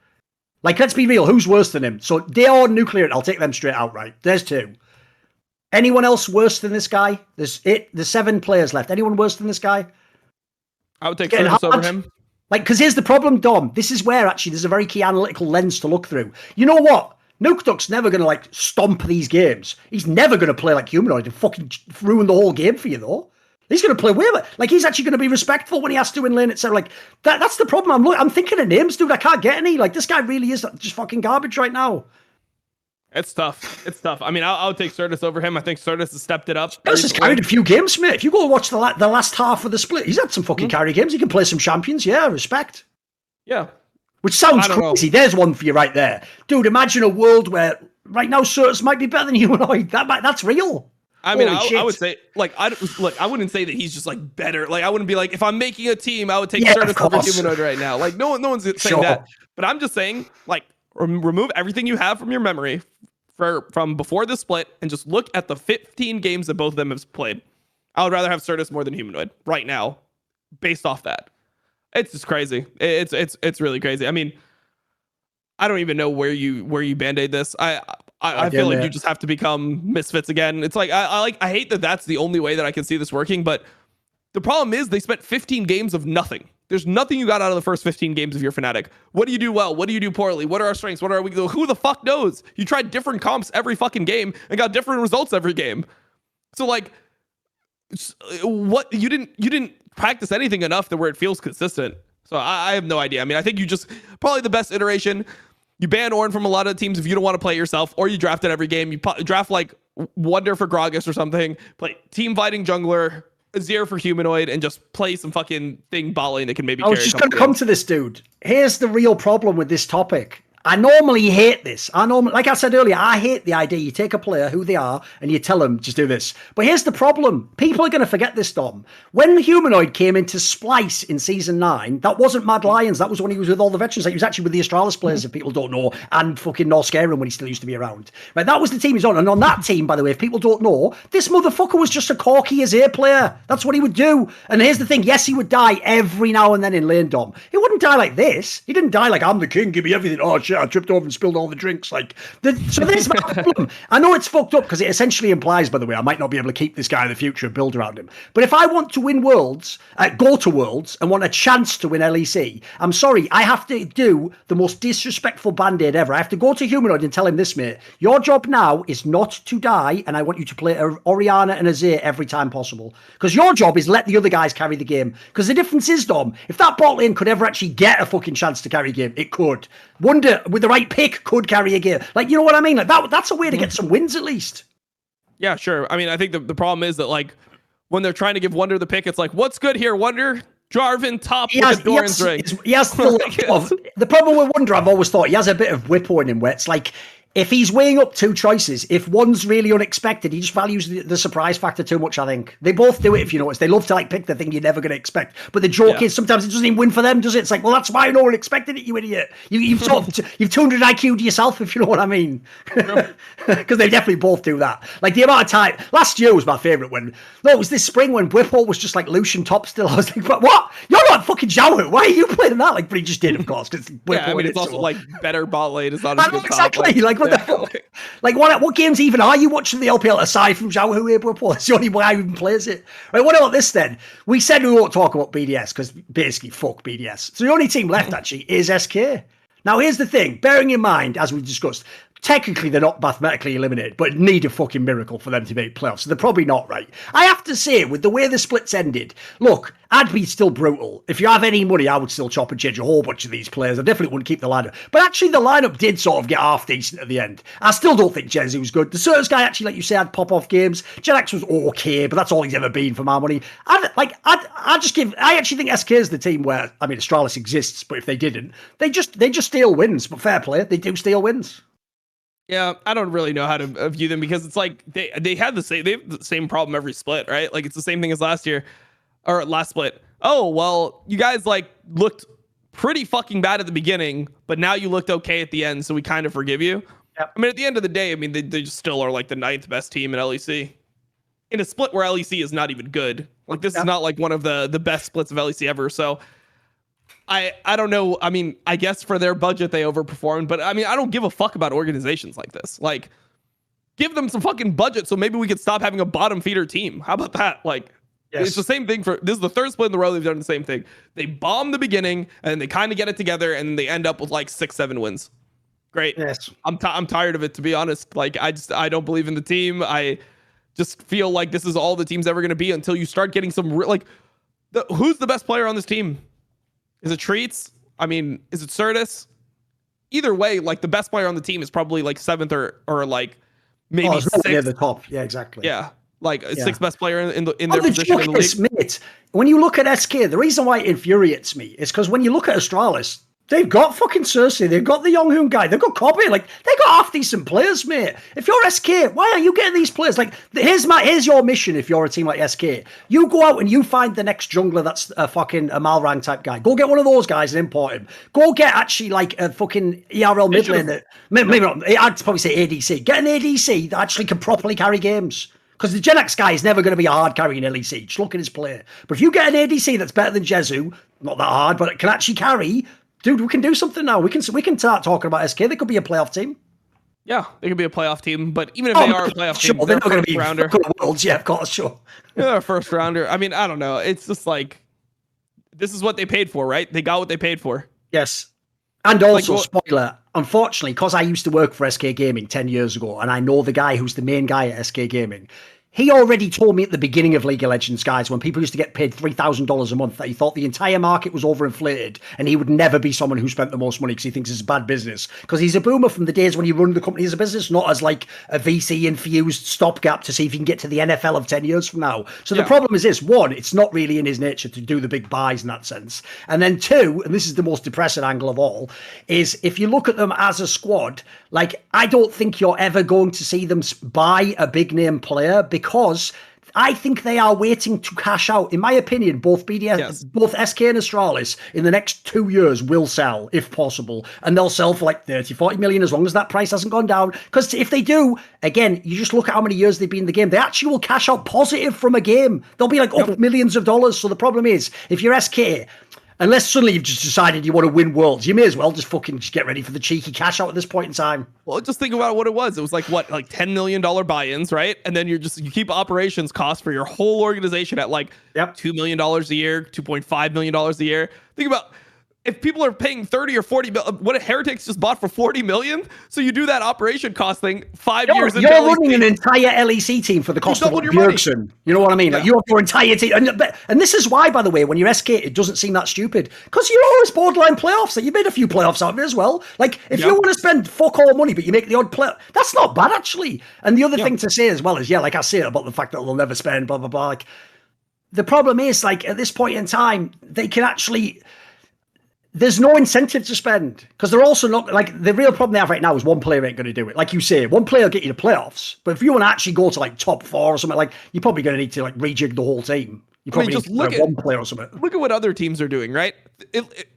Like, let's be real. Who's worse than him? So, they are Nuclear. I'll take them straight out, right? There's 2. Anyone else worse than this guy? There's 7 players left. Anyone worse than this guy? I would take Service over him. Like, because here's the problem, Dom. This is where, actually, there's a very key analytical lens to look through. You know what? Nukeduck's never going to, like, stomp these games. He's never going to play like Humanoid and fucking ruin the whole game for you, though. He's going to play with it. Like, he's actually going to be respectful when he has to in lane, etc. Like, that's the problem. I'm thinking of names, dude. I can't get any. Like, this guy really is just fucking garbage right now. It's tough. It's tough. I mean, I'll take Certus over him. I think Certus has stepped it up. Certus has carried a few games, mate. If you go and watch the last half of the split, he's had some fucking carry games. He can play some champions. Yeah, respect. Yeah. Which sounds crazy. There's one for you right there. Dude, imagine a world where right now Certus might be better than Humanoid. That's real. I mean, I would say, like, I wouldn't say that he's just, like, better. Like, I wouldn't be like, if I'm making a team, I would take Certus over Humanoid right now. Like, no one's saying that. But I'm just saying, like, remove everything you have from your memory from before the split and just look at the 15 games that both of them have played. I would rather have Certus more than Humanoid right now, based off that. It's just crazy. It's really crazy. I mean, I don't even know where you band-aid this. I feel like you just have to become Misfits again. It's like I hate that that's the only way that I can see this working, but the problem is they spent 15 games of nothing. There's nothing you got out of the first 15 games of your Fnatic. What do you do well? What do you do poorly? What are our strengths? What are we? Who the fuck knows? You tried different comps every fucking game and got different results every game. So like, what you didn't practice anything enough that where it feels consistent. So I have no idea. I mean, I think you just probably the best iteration. You ban Ornn from a lot of teams if you don't want to play yourself, or you draft it every game. You draft like Wonder for Gragas or something. Play team fighting jungler, Azir for humanoid, and just play some fucking thing bot lane that can maybe. I was just going to come to this, dude. Here's the real problem with this topic. I normally hate this. Like I said earlier, I hate the idea you take a player, who they are, and you tell them, just do this. But here's the problem. People are going to forget this, Dom. When Humanoid came into Splice in Season 9, that wasn't Mad Lions. That was when he was with all the veterans. Like, he was actually with the Astralis players, if people don't know, and fucking Norscarum when he still used to be around. Right, that was the team he was on. And on that team, by the way, if people don't know, this motherfucker was just a corky Azir player. That's what he would do. And here's the thing. Yes, he would die every now and then in lane, Dom. He wouldn't die like this. He didn't die like, I'm the king, give me everything. Oh, shit, I tripped over and spilled all the drinks. So this is my problem. I know it's fucked up because it essentially implies, by the way, I might not be able to keep this guy in the future and build around him. But if I want to win Worlds, go to Worlds and want a chance to win LEC, I'm sorry, I have to do the most disrespectful band-aid ever. I have to go to Humanoid and tell him this, mate. Your job now is not to die, and I want you to play Orianna and Azir every time possible. Because your job is let the other guys carry the game. Because the difference is, Dom, if that bot lane could ever actually get a fucking chance to carry a game, it could. Wonder, with the right pick, could carry a game. Like, you know what I mean? Like that's a way to get some wins at least. Yeah, sure. I mean, I think the problem is that like when they're trying to give Wonder the pick, it's like, what's good here, Wonder? Jarvan top with the Doran's ring. He has the problem with Wonder, I've always thought he has a bit of whippo in him where it's like, if he's weighing up two choices, if one's really unexpected, he just values the surprise factor too much, I think. They both do it, if you notice. They love to like pick the thing you're never going to expect. But the joke is sometimes it doesn't even win for them, does it? It's like, well, that's why no one expected it, you idiot. You've 200 IQ'd yourself, if you know what I mean. Because they definitely both do that. Like the amount of time, last year was my favourite when, no, it was this spring when Whipple was just like Lucian top still. I was like, but what? You're not fucking Xiaohu. Why are you playing that? Like, but he just did, of course. Yeah, I mean, it's also like better bot lane. It's not as good exactly. Top. Like, what the fuck? Like, what games even are you watching the LPL aside from Xiaohu Whipple? It's the only way I even plays it. Right, what about this then? We said we won't talk about BDS because basically fuck BDS. So the only team left actually is SK. Now here's the thing, bearing in mind, as we discussed, technically they're not mathematically eliminated, but need a fucking miracle for them to make playoffs. So they're probably not, right? I have to say, with the way the splits ended, look, I'd be still brutal. If you have any money, I would still chop and change a whole bunch of these players. I definitely wouldn't keep the lineup. But actually, the lineup did sort of get half decent at the end. I still don't think Jezzy was good. The Certus guy, actually, like you said, had pop-off games. Jenax was okay, but that's all he's ever been for my money. I actually think SK is the team where, I mean, Astralis exists, but if they didn't, they just steal wins. But fair play, they do steal wins. Yeah, I don't really know how to view them because it's like they have the same problem every split, right? Like it's the same thing as last year or last split. Oh, well, you guys like looked pretty fucking bad at the beginning, but now you looked okay at the end, so we kind of forgive you. Yep. I mean, at the end of the day, I mean, they just still are like the 9th best team in LEC. In a split where LEC is not even good. Like this is not like one of the best splits of LEC ever. So I don't know. I mean, I guess for their budget, they overperformed, but I mean, I don't give a fuck about organizations like this. Like, give them some fucking budget so maybe we could stop having a bottom feeder team. How about that? Like, It's the same thing this is the 3rd split in the row. They've done the same thing. They bomb the beginning and they kind of get it together and they end up with like 6-7 wins. Great. Yes. I'm tired of it, to be honest. Like, I don't believe in the team. I just feel like this is all the team's ever going to be until you start getting some who's the best player on this team? Is it Treats? I mean, is it Certus? Either way, like the best player on the team is probably like 7th or like maybe 6th. Near the top. Yeah, exactly. Yeah. Like 6th best player in their position in the league. Mate, when you look at SK, the reason why it infuriates me is because when you look at Astralis, they've got fucking Cersei, they've got the Younghoon guy, they've got Kobe, like they've got half decent players, mate. If you're SK, why are you getting these players? Like, here's your mission if you're a team like SK. You go out and you find the next jungler that's a fucking a Malrang type guy. Go get one of those guys and import him. Go get actually like a fucking ERL mid lane. Maybe not, I'd probably say ADC. Get an ADC that actually can properly carry games. Because the Gen X guy is never going to be a hard carry in LEC. Just look at his play. But if you get an ADC that's better than Jezu, not that hard, but it can actually carry, dude, we can do something now. We can start talking about SK. They could be a playoff team. Yeah, they could be a playoff team, but even if they are a playoff team, they're not going to be rounder. Worlds. Yeah, of course, sure. Yeah, first rounder. I mean, I don't know. It's just like, this is what they paid for, right? They got what they paid for. Yes. And also, spoiler, unfortunately, because I used to work for SK Gaming 10 years ago, and I know the guy who's the main guy at SK Gaming, he already told me at the beginning of League of Legends, guys, when people used to get paid $3,000 a month, that he thought the entire market was overinflated and he would never be someone who spent the most money because he thinks it's a bad business. Because he's a boomer from the days when you run the company as a business, not as like a VC-infused stopgap to see if you can get to the NFL of 10 years from now. So the problem is this. One, it's not really in his nature to do the big buys in that sense. And then two, and this is the most depressing angle of all, is if you look at them as a squad, like, I don't think you're ever going to see them buy a big-name player because I think they are waiting to cash out. In my opinion, both SK and Astralis in the next 2 years will sell, if possible. And they'll sell for like 30, 40 million as long as that price hasn't gone down. Because if they do, again, you just look at how many years they've been in the game. They actually will cash out positive from a game. They'll be like up millions of dollars. So the problem is, if you're SK... unless suddenly you've just decided you want to win worlds, you may as well just fucking just get ready for the cheeky cash out at this point in time. Well, just think about what it was. It was like, what, like $10 million buy-ins, right? And then you keep operations costs for your whole organization at like $2 million a year, $2.5 million a year. Think about if people are paying 30 or 40 million, what Heretics just bought for 40 million. So you do that operation cost thing 5 years into You're running an entire LEC team for the cost of Bjergsen. You know what I mean? Like, you have your entire team. And this is why, by the way, when you're SK, it doesn't seem that stupid. Because you're always borderline playoffs. Like, you made a few playoffs out of it as well. Like, if you want to spend fuck all money, but you make the odd play, that's not bad, actually. And the other thing to say as well is, like I say about the fact that they'll never spend, blah, blah, blah. Like, the problem is, like, at this point in time, they can actually... there's no incentive to spend because they're also not like the real problem they have right now is one player ain't going to do it. Like you say, one player will get you to playoffs, but if you want to actually go to like top 4 or something, like you're probably going to need to like rejig the whole team. You probably just look at one player or something. Look at what other teams are doing, right?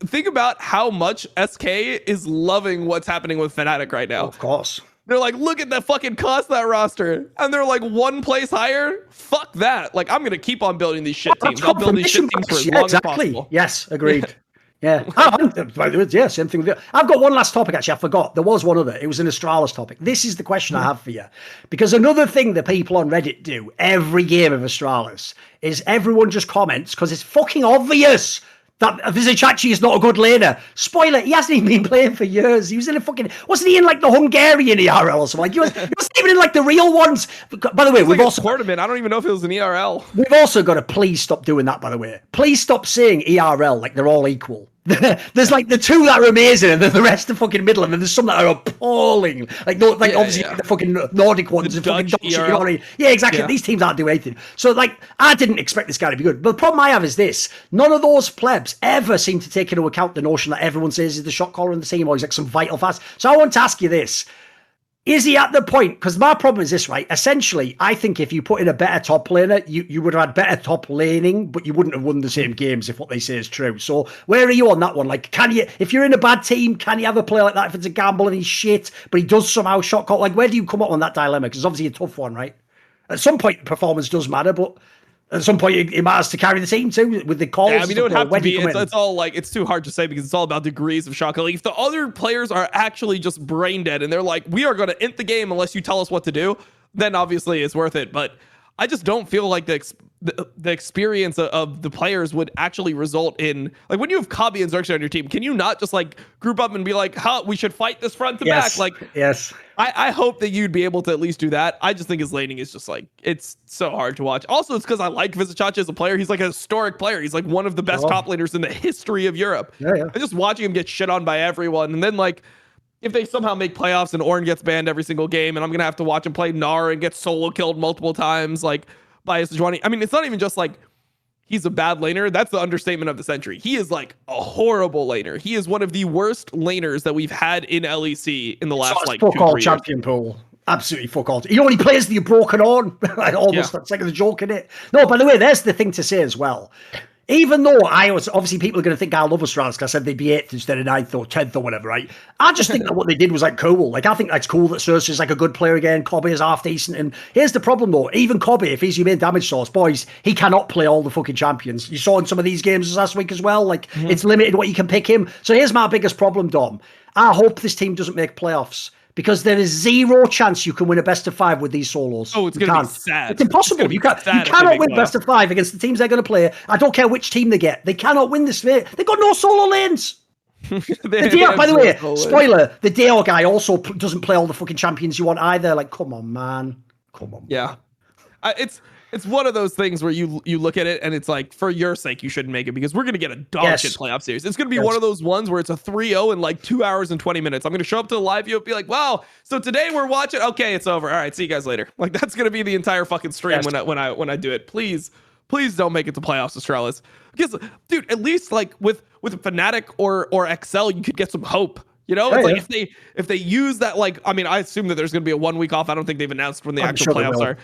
Think about how much SK is loving what's happening with Fnatic right now. Of course. They're like, look at the fucking cost of that roster. And they're like one place higher. Fuck that. Like, I'm going to keep on building these shit teams. I'll build these shit teams for as long as possible. Yes, agreed. Yeah. By the way, yeah, same thing with you. I've got one last topic, actually. I forgot. There was one other. It was an Astralis topic. This is the question I have for you. Because another thing that people on Reddit do every game of Astralis is everyone just comments because it's fucking obvious that Vizicachi is not a good laner. Spoiler, he hasn't even been playing for years. He was in a fucking... wasn't he in like the Hungarian ERL or something? Like, he wasn't even in like the real ones. By the way, we've also... tournament. I don't even know if it was an ERL. We've also got to please stop doing that, by the way. Please stop saying ERL like they're all equal. There's like the two that are amazing and then the rest are fucking middle, and then there's some that are appalling. Like, no, like obviously the fucking Nordic ones and fucking Dutch, you know what I mean? Yeah, exactly. These teams aren't doing anything. So like, I didn't expect this guy to be good. But the problem I have is this: none of those plebs ever seem to take into account the notion that everyone says is the shot caller in the team or he's like some vital fast. So I want to ask you this. Is he at the point? Because my problem is this, right? Essentially, I think if you put in a better top laner, you would have had better top laning, but you wouldn't have won the same games if what they say is true. So where are you on that one? Like, can you, if you're in a bad team, can you have a player like that if it's a gamble and he's shit, but he does somehow shot call? Like, where do you come up on that dilemma? Because it's obviously a tough one, right? At some point, performance does matter, but at some point, it matters to carry the team too with the calls. Yeah, I mean, it would have to be. It's all like, it's too hard to say because it's all about degrees of shock. Like, if the other players are actually just brain dead and they're like, we are going to end the game unless you tell us what to do, then obviously it's worth it. But I just don't feel like the experience of the players would actually result in, like, when you have Kabi and Xerxes on your team, can you not just like group up and be like, we should fight this front to back? Like, yes. I hope that you'd be able to at least do that. I just think his laning is just like, it's so hard to watch. Also, it's because I like Vizicachi as a player. He's like a historic player. He's like one of the best top laners in the history of Europe. And just watching him get shit on by everyone. And then like, if they somehow make playoffs and Ornn gets banned every single game and I'm going to have to watch him play Gnar and get solo killed multiple times, like by Sejuani. I mean, it's not even just like he's a bad laner. That's the understatement of the century. He is like a horrible laner. He is one of the worst laners that we've had in LEC in the last like 2-3 years. Champion pool. Absolutely fuck all. He only plays the broken on. Like almost like the joke in it. No, by the way, there's the thing to say as well. Even though I was, obviously people are going to think I love Astralis because I said they'd be 8th instead of 9th or 10th or whatever, right? I just think that what they did was like cool. Like, I think that's cool that Cersei's like a good player again. Kobe is half decent. And here's the problem though. Even Kobe, if he's your main damage source, boys, he cannot play all the fucking champions. You saw in some of these games last week as well. Like, it's limited what you can pick him. So here's my biggest problem, Dom. I hope this team doesn't make playoffs. Because there is zero chance you can win a best of 5 with these solos. Oh, it's going to be sad. It's impossible. You cannot win best of 5 against the teams they're going to play. I don't care which team they get. They cannot win this. They've got no solo lanes. By the way, spoiler, the Deo guy also doesn't play all the fucking champions you want either. Like, come on, man. Come on. Yeah. It's one of those things where you look at it and it's like, for your sake, you shouldn't make it because we're going to get a dog shit playoff series. It's going to be one of those ones where it's a 3-0 in like 2 hours and 20 minutes. I'm going to show up to the live view and be like, wow, so today we're watching. Okay, it's over. All right, see you guys later. Like, that's going to be the entire fucking stream when I do it. Please don't make it to playoffs, Astralis. Because, dude, at least like with Fnatic or XL, you could get some hope. You know, it's like if they use that, like, I mean, I assume that there's going to be a 1 week off. I don't think they've announced when the actual playoffs are.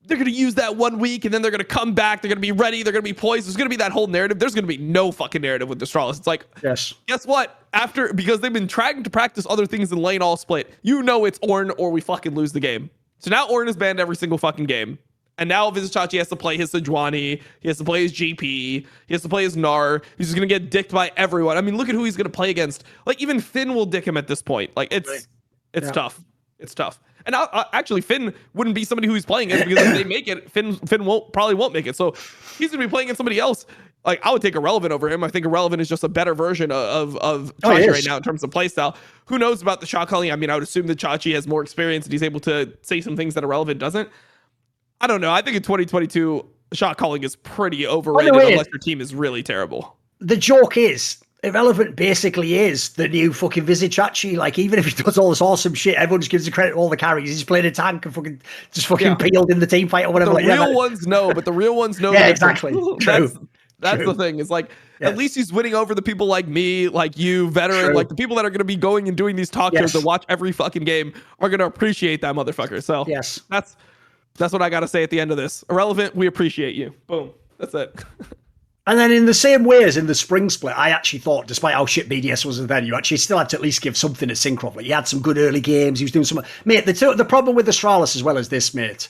They're going to use that 1 week and then they're going to come back. They're going to be ready. They're going to be poised. There's going to be that whole narrative. There's going to be no fucking narrative with Astralis. It's like, guess what? Because they've been trying to practice other things in lane all split. You know it's Ornn or we fucking lose the game. So now Ornn is banned every single fucking game. And now Vizicsacsi has to play his Sejuani. He has to play his GP. He has to play his Gnar. He's just going to get dicked by everyone. I mean, look at who he's going to play against. Like, even Finn will dick him at this point. Like, it's tough. It's tough. And actually, Finn wouldn't be somebody who he's playing against because if they make it, Finn probably won't make it. So he's going to be playing against somebody else. Like, I would take Irrelevant over him. I think Irrelevant is just a better version of Chachi right now in terms of playstyle. Who knows about the shot calling? I mean, I would assume that Chachi has more experience and he's able to say some things that Irrelevant doesn't. I don't know. I think in 2022, shot calling is pretty overrated unless your team is really terrible. The joke is, Irrelevant basically is the new fucking Vizicsacsi. Like, even if he does all this awesome shit, everyone just gives the credit to all the carries. He's playing a tank and fucking peeled in the team fight or whatever. The real ones know, but the real ones know. Yeah, exactly. That's the thing. It's like, at least he's winning over the people like me, like you, veteran, like the people that are going to be going and doing these talk shows to watch every fucking game are going to appreciate that motherfucker. So that's what I got to say at the end of this. Irrelevant, we appreciate you. Boom. That's it. And then in the same way as in the spring split, I actually thought, despite how shit BDS was then, you actually still had to at least give something to Syncroft. Like, he had some good early games. He was doing some... Mate, the problem with Astralis as well as this, mate,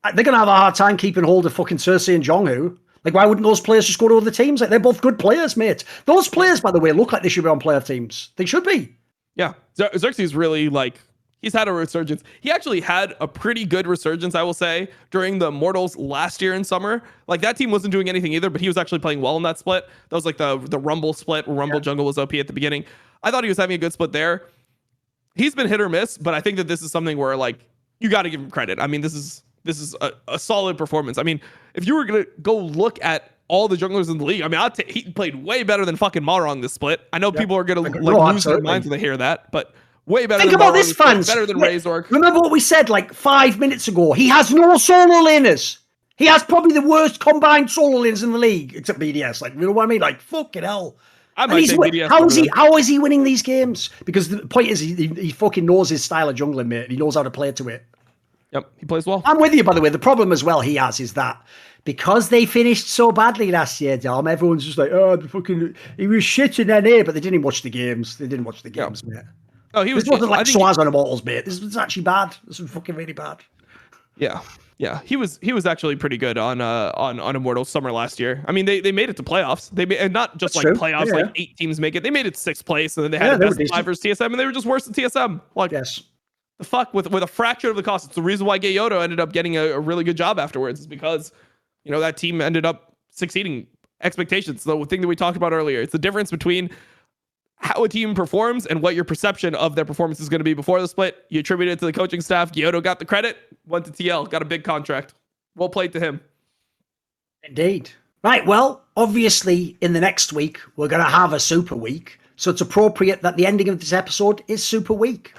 they're going to have a hard time keeping hold of fucking Cersei and Jonghu. Like, why wouldn't those players just go to other teams? Like, they're both good players, mate. Those players, by the way, look like they should be on playoff teams. They should be. Yeah. Xerxes really, like... He's had a resurgence. He actually had a pretty good resurgence, I will say, during the Immortals last year in summer. Like, that team wasn't doing anything either, but he was actually playing well in that split. That was like the Rumble split where Rumble Jungle was OP at the beginning. I thought he was having a good split there. He's been hit or miss, but I think that this is something where, like, you got to give him credit. I mean, this is a solid performance. I mean, if you were going to go look at all the junglers in the league, I mean, he played way better than fucking Marong this split. I know people are going to lose their minds when they hear that, but... Way better. Think about this, fans. Better than Razork. Remember what we said like 5 minutes ago? He has no solo laners. He has probably the worst combined solo laners in the league, except BDS. Like, you know what I mean? Like, fucking hell. I might say BDS. How is he winning these games? Because the point is, he fucking knows his style of jungling, mate. He knows how to play to it. Yep, he plays well. I'm with you, by the way. The problem as well he has is that because they finished so badly last year, Dom, everyone's just like, oh, he was shit in NA, but they didn't watch the games. They didn't watch the games, mate. Oh, he was. This wasn't like Swaz on Immortals, mate. This was actually bad. This was fucking really bad. Yeah. He was actually pretty good on Immortals summer last year. I mean, they made it to playoffs. And not just That's like true. playoffs, like 8 teams make it. They made it 6th place, and then they had the best of 5 versus TSM, and they were just worse than TSM. Like, the fuck with a fraction of the cost. It's the reason why Gayoto ended up getting a really good job afterwards. Is because that team ended up succeeding expectations. The thing that we talked about earlier. It's the difference between how a team performs and what your perception of their performance is going to be before the split. You attribute it to the coaching staff. Gyoto got the credit, went to TL, got a big contract. Well played to him. Indeed. Right, well, obviously in the next week, we're going to have a super week. So it's appropriate that the ending of this episode is super week.